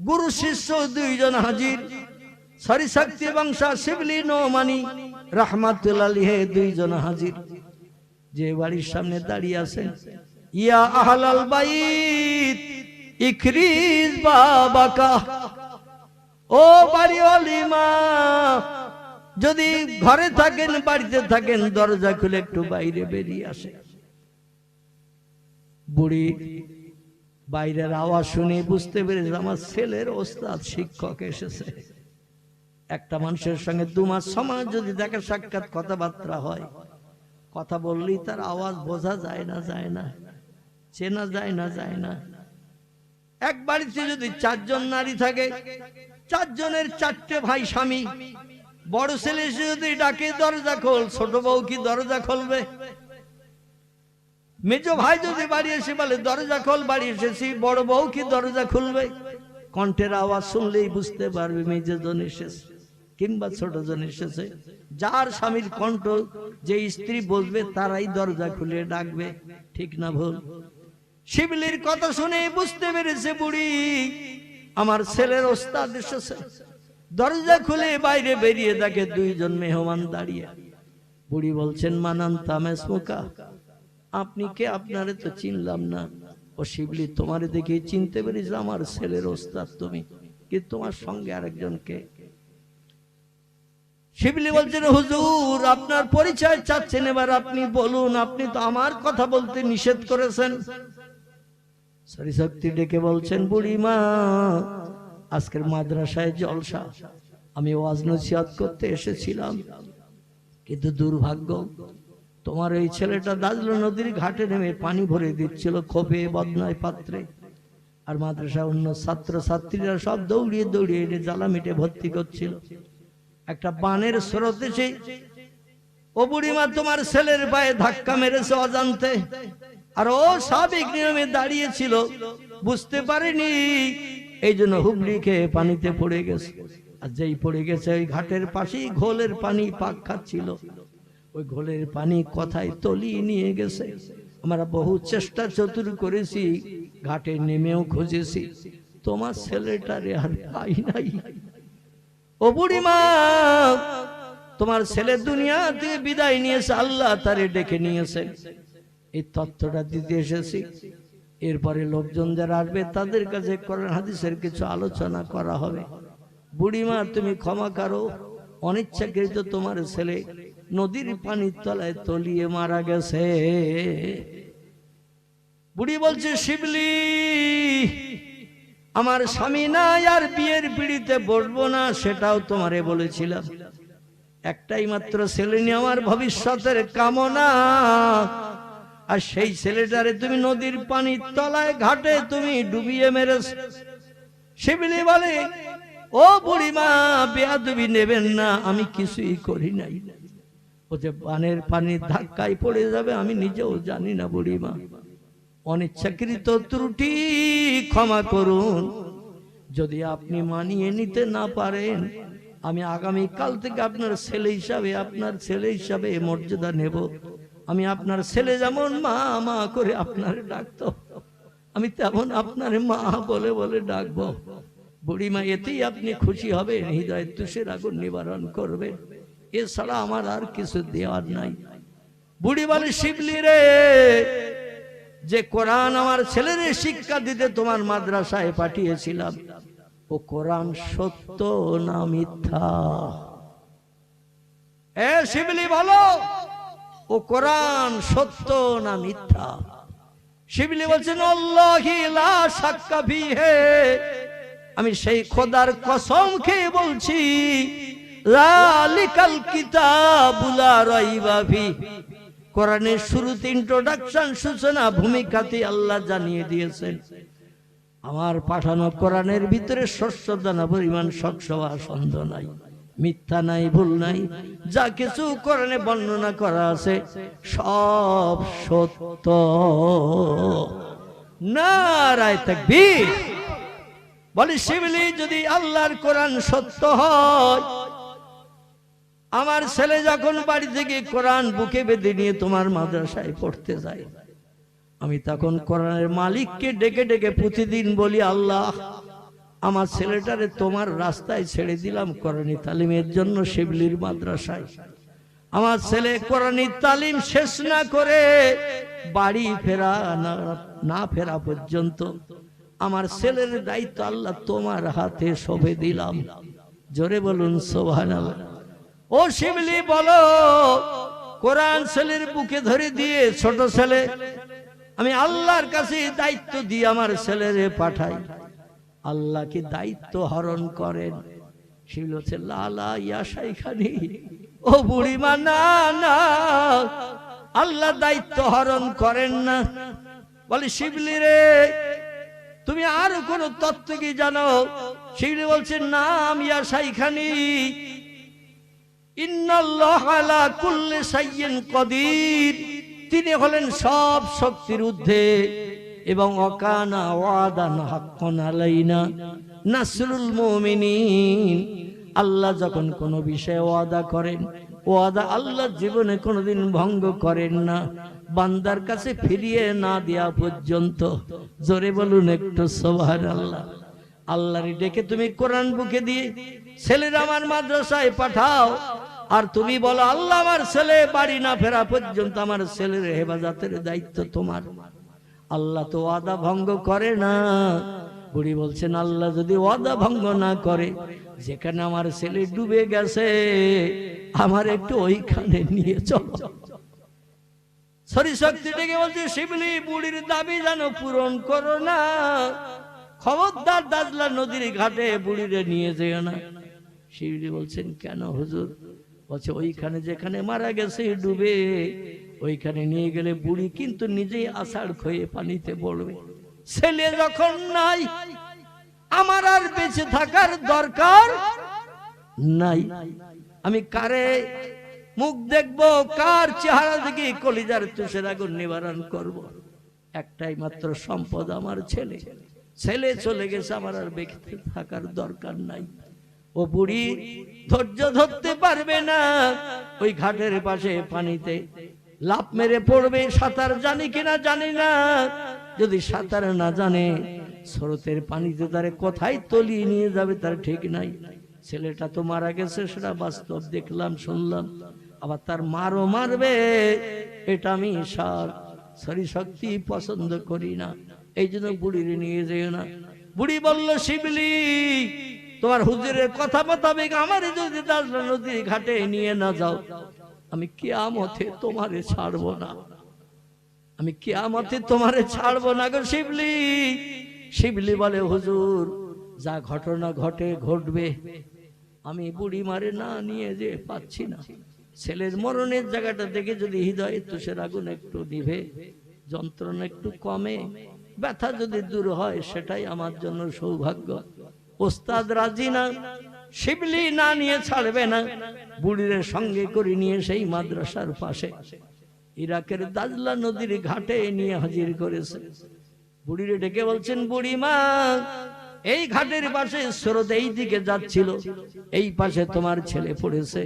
গুরু শিষ্য দুইজন হাজির, শক্তি এবং শিবলি নোমানি রাহমাতুল্লাহ আলাইহি দুইজন হাজির। যে বাড়ির সামনে দাঁড়িয়ে আছেন, ইয়া আহলাল বাইত ইকরিজ বাবাকা, ও বাড়িওয়ালি মা, যদি ঘরে থাকেন বাড়িতে থাকেন দরজা খুলে একটু বাইরে বেরিয়ে আসে। বুড়ি বাইরের আওয়াজ শুনে বুঝতে পেরেছে আমার ছেলের ওস্তাদ শিক্ষক এসেছে। একটা মানুষের সঙ্গে 2 মাস সময় যদি দেখা সাক্ষাৎ কথাবার্তা হয়, কথা বললেই তার আওয়াজ বোঝা যায় না, চেনা যায় না। এক বাড়িতে যদি 4 জন নারী থাকে, 4 জনের 4টে ভাই স্বামী, বড় ছেলে যদি ডাকে দরজা খোল, ছোট বউ কি দরজা খুলবে? মেজো ভাই যদি বাড়ি এসে বলে দরজা খোল, বাড়ি এসেছি, বড় বউ কি দরজা খুলবে? কণ্ঠের আওয়াজ শুনলেই বুঝতে পারবে মেজো জন এসেছে কিংবা ছোট জন এসেছে। যার স্বামীর কণ্ঠ যে স্ত্রী বসবে তারাই দরজা খুলে ডাকবে, ঠিক না ভুল? শিবলির কথা শুনে বুঝতে পেরেছে বুড়ি আমার ছেলের ওস্তাদ এসেছে। দরজা খুলে বাইরে বেরিয়ে দেখে 2 জন মেহমান দাঁড়িয়ে। বুড়ি বলছেন, মানান তামেসমুকা, আপনি কে? আপনারে তো চিনলাম না। ও শিবলি, তোমারে দেখে চিনতে পেরেছি, আমার ছেলের ওস্তাদ তুমি, কিন্তু তোমার সঙ্গে আরেকজন কে? শিবলি বলছেন, হুজুর আপনার পরিচয় চাচ্ছেন, এবার আপনি বলুন, আপনি তো আমার কথা বলতে নিষেধ করেছেন। শক্তি ডেকে বলছেন, বুড়ি মা, আজকের মাদ্রাসায় জলসা, আমি ওয়াজ নসিহত করতে এসেছিলাম, কিন্তু দুর্ভাগ্য তোমার এই ছেলেটা দাজলা নদীর ঘাটে নেমে পানি ভরে দিচ্ছিল খোপে বদনায় পাত্রে, আর মাদ্রাসা অন্য ছাত্র ছাত্রীরা সব দৌড়িয়ে দৌড়িয়ে এনে জ্বালামিটে ভর্তি করছিল। একটা বানের স্রোত এসে ও বুড়িমা তোমার ছেলের পায়ে ধাক্কা মেরেছে অজান্তে, আর ও স্বাভাবিক নিয়মে দাঁড়িয়েছিল, বুঝতে পারেনি, এই জন্য হুবলি খেয়ে পানিতে পড়ে গেছে। আর যেই পড়ে গেছে ওই ঘাটের পাশেই ঘোলের পানি পাক খাচ্ছিল, ওই ঘোলের পানি কথায় তলিয়ে নিয়ে গেছে। আমরা বহু চেষ্টা চতুর করেছি, ঘাটে নেমেও খুঁজেছি, তোমার ছেলেটারে আর পাই নাই। ও বুড়িমা, তোমার ছেলে দুনিয়া থেকে বিদায় নিয়েছে, আল্লাহ তারে ডেকে নিয়েছে, এই তথ্যটা দিতে এসেছি। এরপরে লোকজন যারা আসবে তাদের কাছে কোরআন হাদিসের কিছু আলোচনা করা হবে। বুড়িমা তুমি ক্ষমা করো, অনিচ্ছাকৃত তোমার ছেলে নদীর পানির তলায় তলিয়ে মারা গেছে। বুড়ি বলছে, শিবলি আমার স্বামী নাই আর বিয়ের পিড়িতে বসবো না, সেটাও তোমারে বলেছিলাম। একটাই মাত্র ছেলে নিয়ে আমার ভবিষ্যতের কামনা, আর সেই ছেলেটারে তুমি নদীর পানির তলায় ঘাটে তুমি ডুবিয়ে মেরেছ। শিবলি বলে, ও বুড়িমা বেয়াদবি নেবেন না, আমি কিছুই করি নাই। ও যে বানের পানির ধাক্কায় পড়ে যাবে আমি নিজেও জানি না বুড়িমা, অনিচ্ছাকৃত ত্রুটি ক্ষমা করুন। যদি আপনি মানিয়ে নিতে না পারেন, আমি আগামী কাল থেকে আপনার ছেলে হিসাবে মর্যাদা নেব। আমি আপনার ছেলে যেমন মা মা করে আপনার ডাকতো, আমি তেমন আপনার মা বলে বলে ডাকবো। বুড়িমা এতেই আপনি খুশি হবেন, হৃদয় তুষের আগুন নিবারণ করবেন, এছাড়া আমার আর কিছু দেওয়ার নাই। বুড়ি বলে, শিবলি রে, যে কোরআন আমার ছেলের শিক্ষা দিতে তোমার মাদ্রাসায় পাঠিয়েছিলাম, ও কোরআন সত্য না মিথ্যা? এ শিবলি বলো, ও কোরআন সত্য না মিথ্যা? শিবলি বলছেন, আল্লাহি লা শাক্কা ফিহি, আমি সেই খোদার কসম খেয়ে বলছি, যালিকাল কিতাবু লা রাইবা ফিহি। কোরআনের শুরুতে ইন্ট্রোডাকশন, সূচনা ভূমিকাতে আল্লাহ জানিয়ে দিয়েছেন, আমার পাঠানো কোরআনের ভিতরে শস্য দানা পরিমাণ শকসভা সন্দেহ নাই, মিথ্যা নাই, ভুল নাই। যা কিছু কোরআনে বর্ণনা করা আছে সব সত্য। নারায়ে তাকবীর। বলি, শিবলি যদি আল্লাহর কোরআন সত্য হয়, আমার ছেলে যখন বাড়ি থেকে কোরআন বুকে বেঁধে নিয়ে তোমার মাদ্রাসায় পড়তে যায়, আমি তখন কোরআনের মালিককে ডেকে ডেকে প্রতিদিন বলি, আল্লাহ আমার ছেলেটারে তোমার রাস্তায় ছেড়ে দিলাম কোরআনী তালিমের জন্য শিবলির মাদ্রাসায়। আমার ছেলে কোরআনী তালিম শেষ না করে বাড়ি না ফেরা পর্যন্ত আমার ছেলের দায়িত্ব আল্লাহ তোমার হাতে সঁপে দিলাম। জোরে বলুন সুবহানাল্লাহ। ও শিবলি বলো, কোরআন ছেলের বুকে ধরে দিয়ে, ছোট ছেলে, আমি আল্লাহর কাছে দায়িত্ব দিয়ে আমার ছেলেরে পাঠাই, আল্লাহ কি দায়িত্ব হরণ করেন? শিবলি হচ্ছে লালা ইয়া শাইখানি, ও বুড়িমা না না, আল্লাহ দায়িত্ব হরণ করেন না। বলে, শিবলি রে, তুমি আর কোন তত্ত্ব কি জানো? শিবলি বলছে, নাম ইয়া শাইখানি, ইন্নাল্লাহ আলা কুল্লি শাইইন কাদির, তিনি হলেন সব শক্তির ঊর্ধ্বে, এবং ওয়াকানা ওয়াদান হাক্কান আলাইনা নাসরুল মুমিনিন। আল্লাহ যখন কোনো বিষয়ে ওয়াদা করেন, ওয়াদা আল্লাহ জীবনে কোনোদিন ভঙ্গ করেন না, বান্দার কাছে ফিরিয়ে না দেয়া পর্যন্ত। জোরে বলুন একটু সুবহানাল্লাহ। আল্লাহর ডেকে তুমি কোরআন বুকে দিয়ে ছেলের আমার মাদ্রাসায় পাঠাও, আর তুমি বলো, আল্লাহ আমার ছেলে বাড়ি না ফেরা পর্যন্ত আমার ছেলের হেফাজতের দায়িত্ব তোমার। আল্লাহ তো ওয়াদা ভঙ্গ করে না। বুড়ি বলছেন, আল্লাহ যদি ওয়াদা ভঙ্গ না করে, যেখানে আমার ছেলে ডুবে গেছে আমার একটু ওইখানে নিয়ে চলো। সরি শক্তি ডেকে বলছে, শিবলি বুড়ির দাবি যেন পূরণ করো না, খবরদার দাজলা নদীর ঘাটে বুড়িরে নিয়ে যেও না। শিবলি বলছেন, কেন হুজুর? বলছে, ওইখানে যেখানে মারা গেছে ডুবে, ওইখানে নিয়ে গেলে বুড়ি কিন্তু নিজেই আষাঢ় খয়ে পানিতে পড়বে। ছেলে যখন নাই, আমার আর বেঁচে থাকার দরকার নাই। আমি কারে মুখ দেখবো, কার চেহারা দেখে কলিজার তুষের আগুন নিবারণ করব? একটাই মাত্র সম্পদ আমার ছেলে। ছেলে চলে গেছে, আমার আর বেঁচে থাকার দরকার নাই। ও বুড়ি ধৈর্য ধরতে পারবে না, ওই ঘাটের পাশে পানিতে লাফ মেরে পড়বে। সাঁতার জানি কিনা জানি না, যদি সাঁতার না জানে স্রোতের পানিতে তারে কোথায় তলিয়ে নিয়ে যাবে তার ঠিক নাই। ছেলেটা তো মারা গেছে, সেটা বাস্তব দেখলাম, শুনলাম, আবার তার মারও মারবে, এটা আমি সরি শক্তি পছন্দ করি না। এই জন্য বুড়ির নিয়ে যেও না। বুড়ি বলল, শিবলি তোমার হুজুরের কথা মোতাবেক আমার যদি দাজলা নদীর ঘাটে নিয়ে না যাও, আমি কিয়ামতে তোমারে ছাড়বো না, আমি কিয়ামতে তোমারে ছাড়বো না গো শিবলি। শিবলি বলে হুজুর যা ঘটনা ঘটবে আমি বুড়ি মারে না নিয়ে যে পাচ্ছি না। ছেলের মরণের জায়গাটা দেখে যদি হৃদয়ে তুষের আগুন একটু নিভে, যন্ত্রণা একটু কমে, ব্যথা যদি দূর হয়, সেটাই আমার জন্য সৌভাগ্য। ওস্তাদ রাজি না, শিবলি না নিয়ে ছাড়বে না। বুড়ির সঙ্গে করে নিয়ে সেই মাদ্রাসার পাশে ইরাকের দাজলা নদীর ঘাটে নিয়ে হাজির করেছে। বুড়িরে ডেকে বলছেন, বুড়ি মা, এই ঘাটের পাশে স্রোত এই দিকে যাচ্ছিল, এই পাশে তোমার ছেলে পড়েছে,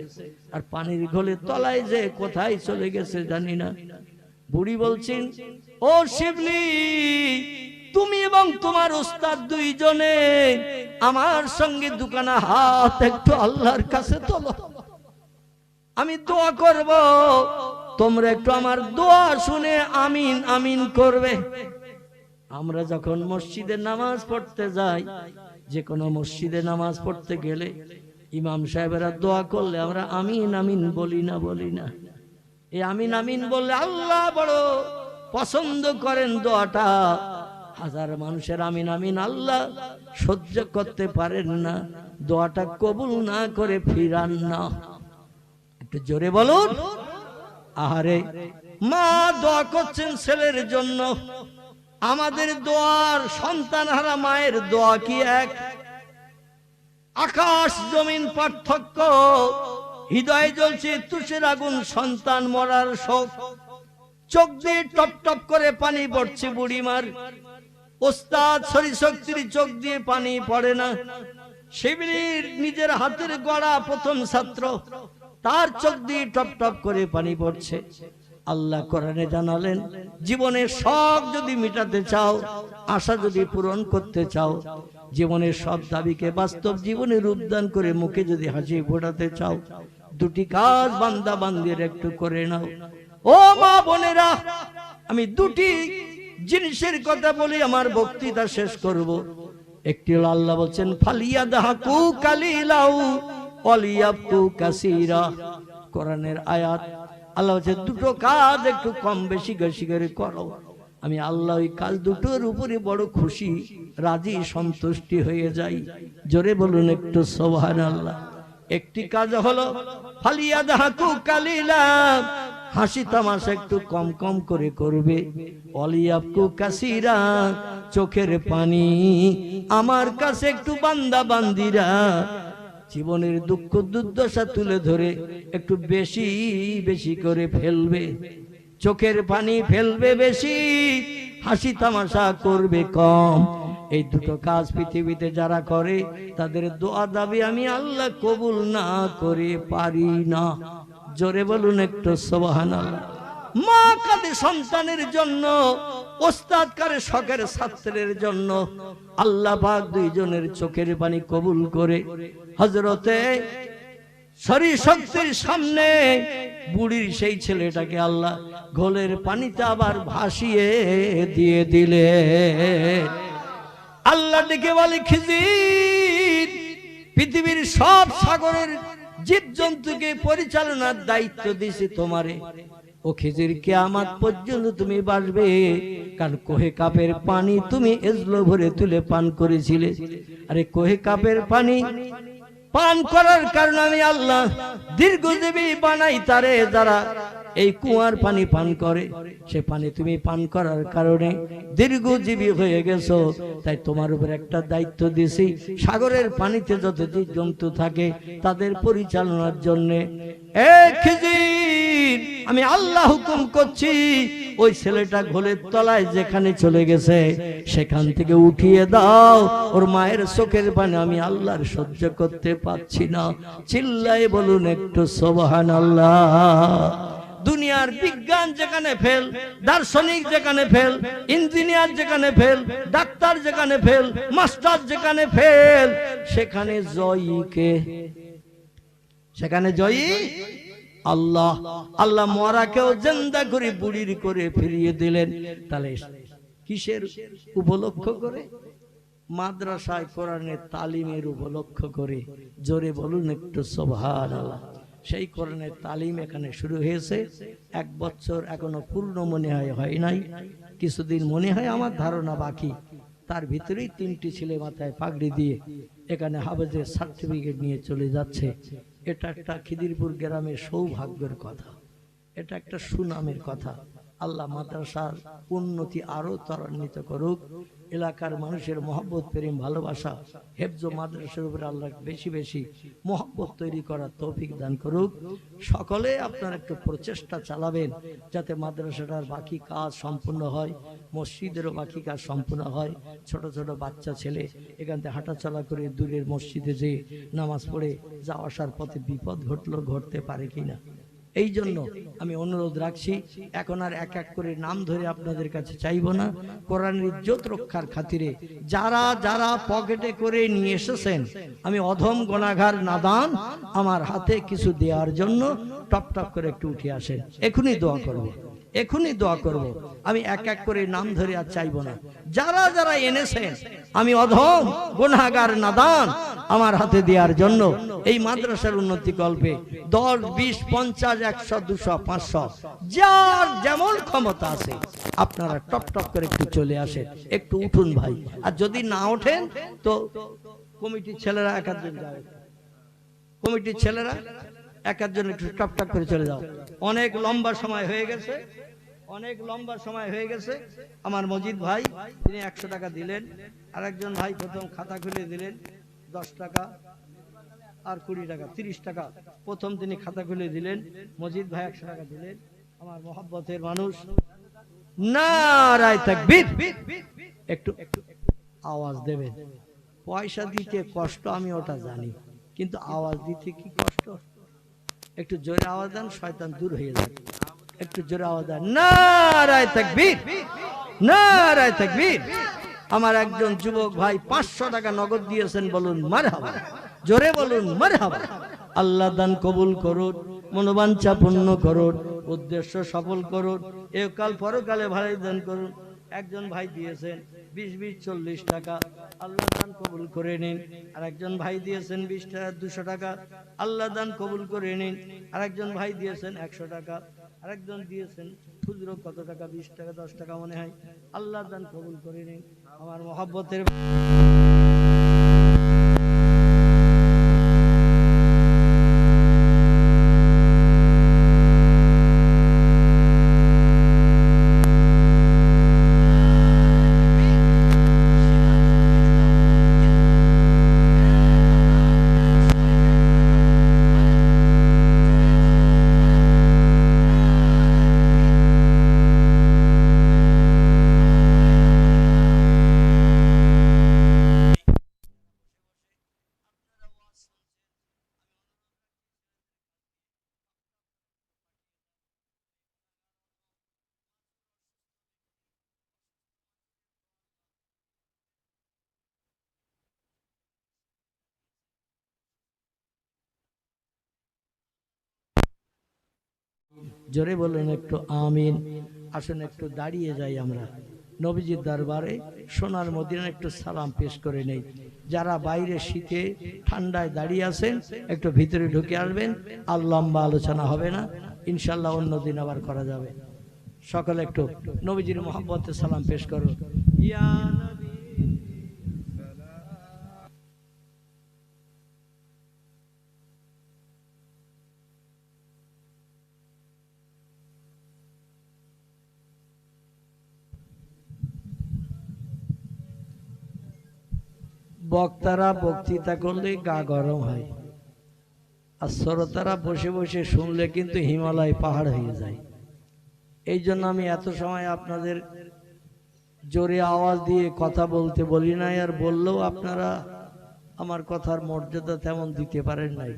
আর পানির ঘোলে তলায় যে কোথায় চলে গেছে জানি না। বুড়ি বলছেন, ও শিবলি, তুমি এবং তোমার ওস্তাদ দুইজনে আমার সঙ্গে দুখানা হাত একটু আল্লাহর কাছে তোলো, আমি দোয়া করব, তোমরা একটু আমার দোয়া শুনে আমিন আমিন করবে। আমরা যখন মসজিদে নামাজ পড়তে যাই, যে কোনো মসজিদে নামাজ পড়তে গেলে ইমাম সাহেবেরা দোয়া করলে আমরা আমিন আমিন বলি না? এই আমিন আমিন বললে আল্লাহ বড় পছন্দ করেন দোয়াটা। হাজার মানুষের আমিন আমিন আল্লাহ সহ্য করতে পারেন না, দোয়াটা কবুল না করে ফিরান না। একটু জোরে বলুন। আহারে, মা দোয়া করছেন ছেলের জন্য। আমাদের দোয়ার, সন্তান হারা মায়ের দোয়া কি এক? আকাশ জমিন পার্থক্য। হৃদয়ে জ্বলছে তুষের আগুন, সন্তান মরার শোক, চোখ দিয়ে টপ টপ করে পানি পড়ছে বুড়িমার। ওস্তাদ শক্তির চোখ দিয়ে পানি পড়ে না। শিবিলির নিজের হাতের গড়া প্রথম ছাত্র, তার চোখ দিয়ে টপ টপ করে পানি পড়ছে। আল্লাহ কোরআনে জানালেন, জীবনের শখ যদি মিটাতে চাও, আশা যদি পূরণ করতে চাও, জীবনের সব দাবিকে বাস্তব জীবনে রূপদান করে মুখে যদি হাসি ফোটাতে চাও, দুটি কাজ বান্দা বান্দির একটু করে নাও। ও মা বোনেরা, আমি দুটি জিনিসের কথা বলি আমার বক্তৃতা শেষ করব। একটি হলো আল্লাহ বলছেন, ফালিয়াদহাকু কালিলাউ ওয়ালিয়াবকু কাসীরা। কোরআনের আয়াত। আল্লাহ বলছেন, দুটো কাজ একটু কম বেশি করে করো, আমি আল্লাহ ওই কাজ দুটোর উপরে বড় খুশি, রাজি, সন্তুষ্টি হয়ে যাই। জোরে বলুন একটু সুবহানাল্লাহ। একটি কাজ হলো ফালিয়াদহাকু কালিলা, হাসি তামাশা একটু কম কম করে করবে। ওয়ালিয়াবকু কাসীরা, চোখের পানি আমার কাছে একটু বান্দা বান্দিরা জীবনের দুঃখ দুর্দশা তুলে ধরে একটু বেশি বেশি করে ফেলবে। চোখের পানি ফেলবে বেশি, হাসি তামাশা করবে কম। এই দুটো কাজ পৃথিবীতে যারা করে, তাদের দোয়া দাবি আমি আল্লাহ কবুল না করে পারি না। জোরে বলুন একটু সুবহানাল্লাহ। মা কাঁদে সন্তানের জন্য, ওস্তাদ কারে শখের ছাত্রের জন্য। আল্লাহ পাক দুইজনের চোখের পানি কবুল করে হযরতে শক্তির সামনে বুড়ির সেই ছেলেটাকে আল্লাহ ঘোলের পানিতে আবার ভাসিয়ে দিয়ে দিলে। আল্লাহ ডেকে বলে, খিজির, পৃথিবীর সব সাগরের জীবজন্তুকে পরিচালনার দায়িত্ব দিয়েছি তোমারে। ও খিজির, কিয়ামত পর্যন্ত তুমি বাঁচবে, কারণ কোহে কাপের পানি তুমি এজলো ভরে তুলে পান করেছিলে। আরে কোহে কাপের পানি পান করার কারণে আমি আল্লাহ দীর্ঘজীবী বানাই তারে, যারা এই কুয়ার পানি পান করে। সে পানি তুমি পান করার কারণে দীর্ঘজীবী হয়ে গেছো। তাই তোমার উপর একটা দায়িত্ব দিয়েছি, সাগরের পানিতে যত জীবজন্তু থাকে তাদের পরিচালনার জন্য। আমি আল্লাহ হুকুম করছি, ওই ছেলেটা ঘোলের তলায় যেখানে চলে গেছে সেখান থেকে উঠিয়ে দাও। ওর মায়ের চোখের পানি আমি আল্লাহর সহ্য করতে পারছি না। চিল্লায় বলুন একটু সুবহানাল্লাহ। দুনিয়ার বিজ্ঞান যেখানে ফেল, দার্শনিক যেখানে ফেল, ইঞ্জিনিয়ার যেখানে ফেল, ডাক্তার যেখানে ফেল, মাস্টার যেখানে ফেল, সেখানে জয়ী কে? সেখানে জয়ী আল্লাহ। আল্লাহ মরাকেও জিন্দা করে বুড়ির করে ফিরিয়ে দিলেন। তাহলে কিসের উপলক্ষ করে? মাদ্রাসায় কোরআনের তালিমের উপলক্ষ করে। জোরে বলুন একটু সুবহানাল্লাহ। সেই কোরআনের তালিম এখানে শুরু হয়েছে। 1 বছর এখনো পূর্ণ মনে হয় নাই, কিছুদিন মনে হয় আমার ধারণা বাকি। তার ভিতরেই 3টি ছেলে মাথায় পাগড়ি দিয়ে এখানে হাফেজের সার্টিফিকেট নিয়ে চলে যাচ্ছে। এটা একটা খিদিরপুর গ্রামের সৌভাগ্যের কথা, এটা একটা সুনামের কথা। আল্লাহ মাদ্রাসার উন্নতি আরো ত্বরান্বিত করুক। এলাকার মানুষের মহব্বত, প্রেম, ভালোবাসা, হেফজ মাদ্রাসার উপরে আল্লাহ বেশি বেশি মহব্বত তৈরি করার তৌফিক দান করুক। সকলে আপনারা একটু প্রচেষ্টা চালাবেন যাতে মাদ্রাসাটার বাকি কাজ সম্পূর্ণ হয়, মসজিদেরও বাকি কাজ সম্পূর্ণ হয়। ছোট ছোট বাচ্চা ছেলে এখান থেকে হাঁটাচলা করে দূরের মসজিদে যে নামাজ পড়ে যাওয়া আসার পথে বিপদ ঘটতে পারে কিনা, এই জন্য আমি অনুরোধ রাখছি। এখন আর এক এক করে নাম ধরে আপনাদের কাছে চাইব না। কোরআনের ইজ্জত রক্ষার খাতিরে যারা যারা পকেটে করে নিয়ে এসেছেন, আমি অধম গুনাহগার নাদান, আমার হাতে কিছু দেওয়ার জন্য টপ টপ করে একটু উঠে আসেন। এখনই দোয়া করব, এখনই দোয়া করব। আমি এক এক করে নাম ধরে আর চাইব না। যারা যারা এনেছেন, আমি অধম গুনাহগার নাদান, আমার হাতে দেওয়ার জন্য এই মাদ্রাসার উন্নতি কল্পে 10, 20, 50, 100, 200, 500 যার যেমন ক্ষমতা আছে আপনারা টপ টপ করে একটু চলে আসেন, একটু উঠুন ভাই। আর যদি না ওঠেন তো কমিটির ছেলেরা এক একজন যাবে, কমিটির ছেলেরা এক একজন একটু টপ টপ করে চলে যাও। অনেক লম্বা সময় হয়ে গেছে, অনেক লম্বা সময় হয়ে গেছে। আমার মজিদ ভাই তিনি 100 টাকা দিলেন, আরেকজন ভাই প্রথম খাতা খুলে দিলেন 10 টাকা আর 20 টাকা, 30 টাকা প্রথম তিনি খাতা খুলে দিলেন। মজিদ ভাই 100 টাকা দিলেন। আমার মহব্বতের মানুষ, নারায়ে তাকবীর। একটু আওয়াজ দেবেন। পয়সা দিতে কষ্ট আমি ওটা জানি, কিন্তু আওয়াজ দিতে কি কষ্ট। একটু জোরে আওয়াজ দেন, শয়তান দূর হয়ে যাবে। একটু জোরে আওয়াজ দেন, নারায়ে তাকবীর, নারায়ে তাকবীর। আমার একজন যুবক ভাই 500 টাকা নগদ দিয়েছেন, বলুন মারহাবা, জোরে বলুন মারহাবা। আল্লাহ দান কবুল করুন, মনোবাঞ্ছা পূর্ণ করুন, উদ্দেশ্য সফল করুন, একাল পরকালে ভালো দান করুন। একজন ভাই দিয়েছেন 20, 40 টাকা, আল্লাহ দান কবুল করে নিন। আর একজন ভাই দিয়েছেন 20 টাকা, 200 টাকা, আল্লাহ দান কবুল করে নিন। আর একজন ভাই দিয়েছেন 100 টাকা, আরেকজন দিয়েছেন খুচরো কত টাকা, 20 টাকা, 10 টাকা মনে হয়, আল্লাহ দান কবুল করে নিন। আমার মহব্বতের জোরে বলেন একটু আমিন। আসুন একটু দাঁড়িয়ে যাই আমরা নবীজির দরবারে, সোনার মদিনায় একটু সালাম পেশ করে নেই। যারা বাইরে শীতে ঠান্ডায় দাঁড়িয়ে আছেন একটু ভিতরে ঢুকে আসবেন। আর লম্বা আলোচনা হবে না, ইনশাল্লাহ অন্যদিন আবার করা যাবে। সকলে একটু নবীজির মহব্বতে সালাম পেশ করুন। ইয়া নবী বক্তারা বক্তৃতা করলে গা গরম হয়, আর শ্রোতারা বসে বসে শুনলে কিন্তু হিমালয় পাহাড় হয়ে যায়। এই জন্য আমি এত সময় আপনাদের জোরে আওয়াজ দিয়ে কথা বলতে বলি নাই, আর বললেও আপনারা আমার কথার মর্যাদা তেমন দিতে পারেন নাই।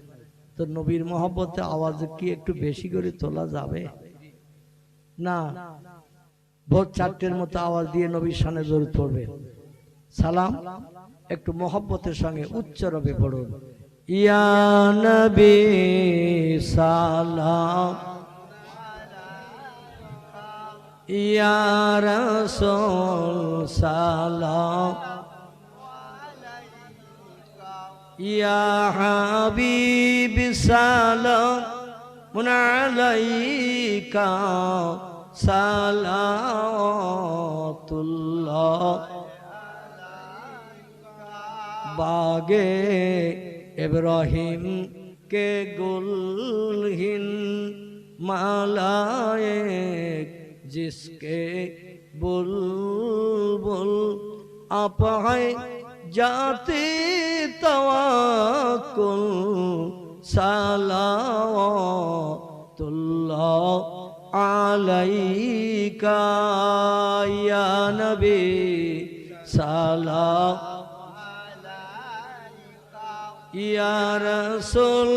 তো নবীর মহব্বতে আওয়াজ কি একটু বেশি করে তোলা যাবে না? ভোর 4টের মতো আওয়াজ দিয়ে নবীর শানে দরুদ পড়বে। সালাম একটু মহব্বতের সঙ্গে উচ্চ রবে পড়ুন। ইয়া নবী সালাম, ইয়া রাসূল সালাম, ইয়া হাবিব সালাম আলাইকা সালাতুল্লাহ बागे इब्राहिम के गुलहिन मालाए जिसके बुलबुल आप है जाते तवक्कुल सलावतुल्लाह अलैका या नबी सलाम या रसूल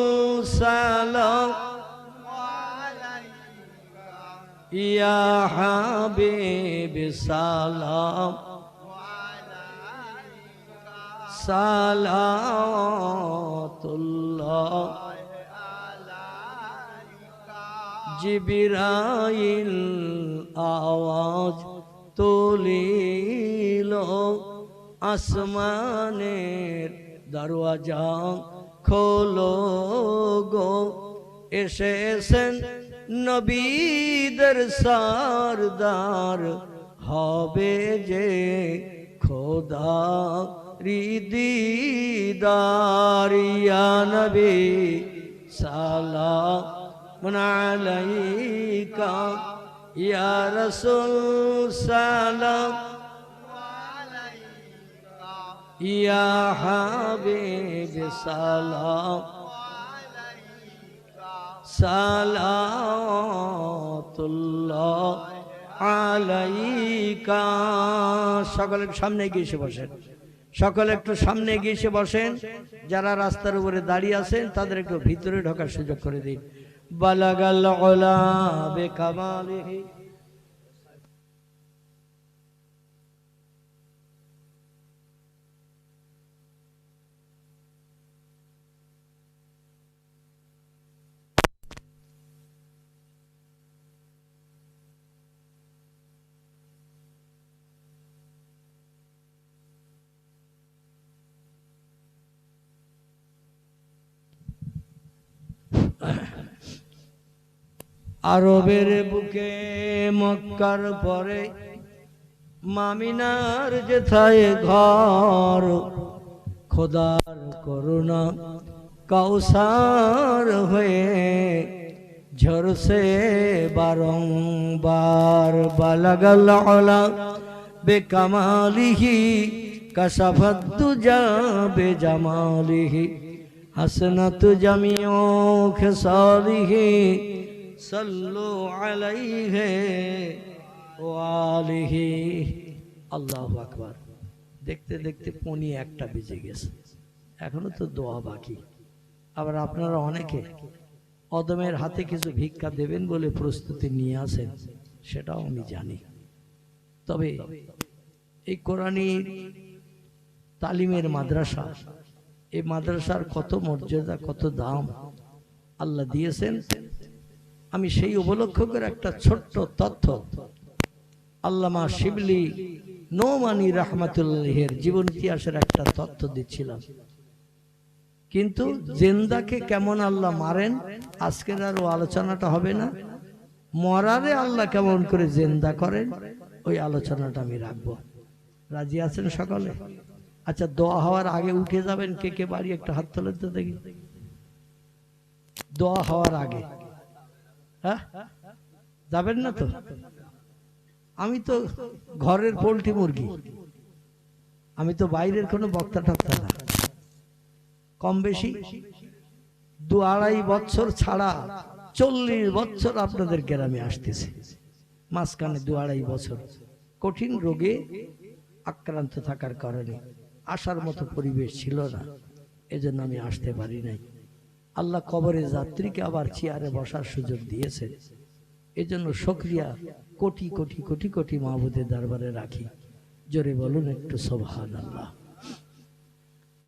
सलाम या हबीब सलाम सलावतुल्लाह जिब्राइल आवाज तुलिलो আসমানের দরওয়াজা খোলো গো এসেছেন নবীদের সরদার হবে যে খোদা দিদার ইয়া নবী সালাম আলাইকা ইয়া রাসূল সালাম या हबीब सलाम सलावतुल्लाह अलैका সকলে সামনে গিয়ে এসে বসেন সকলে একটু সামনে গিয়ে এসে বসেন যারা রাস্তার উপরে দাঁড়িয়ে আছেন তাদের একটু ভিতরে ঢোকার সুযোগ করে দিন বালাগাল উলা বিকামালিহি আরবের বুকে মক্কার পরে মামিনার যেথায় ঘর খোদার করুণা কাউসার হয়ে ঝরছে বারংবার বালাগাল উলা বেকামালিহি কাশাফাত দুজা বেজামালিহি হাসনাত জামিউ খিসালিহি सल्लु अलैहि वालिहि আল্লাহু আকবার দেখতে দেখতে পৌনি একটা বেজে গেছে এখনো তো দোয়া বাকি আবার আপনারা অনেকে অদমের হাতে কিছু ভিক্ষা দেবেন বলে প্রস্তুতি নিয়ে আসেন সেটাও আমি জানি তবে এই কোরআনী তালিমের মাদ্রাসা এই মাদ্রাসার কত মর্যাদা কত দাম আল্লাহ দিয়েছেন আমি সেই উপলক্ষ করে একটা ছোট্ট তথ্য আল্লামা শিবলি নোমানী রাহমাতুল্লাহের জীবন ইতিহাসের একটা তথ্য দিচ্ছিলাম কিন্তু জিন্দাকে কেমন আল্লাহ মারেন আজকের আর আলোচনাটা হবে না মরারে আল্লাহ কেমন করে জিন্দা করেন ওই আলোচনাটা আমি রাখবো রাজি আছেন সকলে আচ্ছা দোয়া হওয়ার আগে উঠে যাবেন কে কে বাড়ি একটা হাত তোলেন তো দেখি দোয়া হওয়ার আগে হ্যাঁ যাবেন না তো আমি তো ঘরের পোল্ট্রি মুরগি আমি তো বাইরের কোনো বক্তা টক্তা না কম বেশি 2-2.5 বছর ছাড়া 40 বছর আপনাদের গ্রামে আসতেছে মাঝখানে 2-2.5 বছর কঠিন রোগে আক্রান্ত থাকার কারণে আসার মতো পরিবেশ ছিল না এজন্য আমি আসতে পারি নাই আল্লাহ কবরে যাত্রীকে আবার চেয়ারে বসার সুযোগ দিয়েছেন এজন্য শুকরিয়া কোটি কোটি কোটি কোটি মাহবুদের দরবারে রাখি জোরে বলুন একটু সুবহানাল্লাহ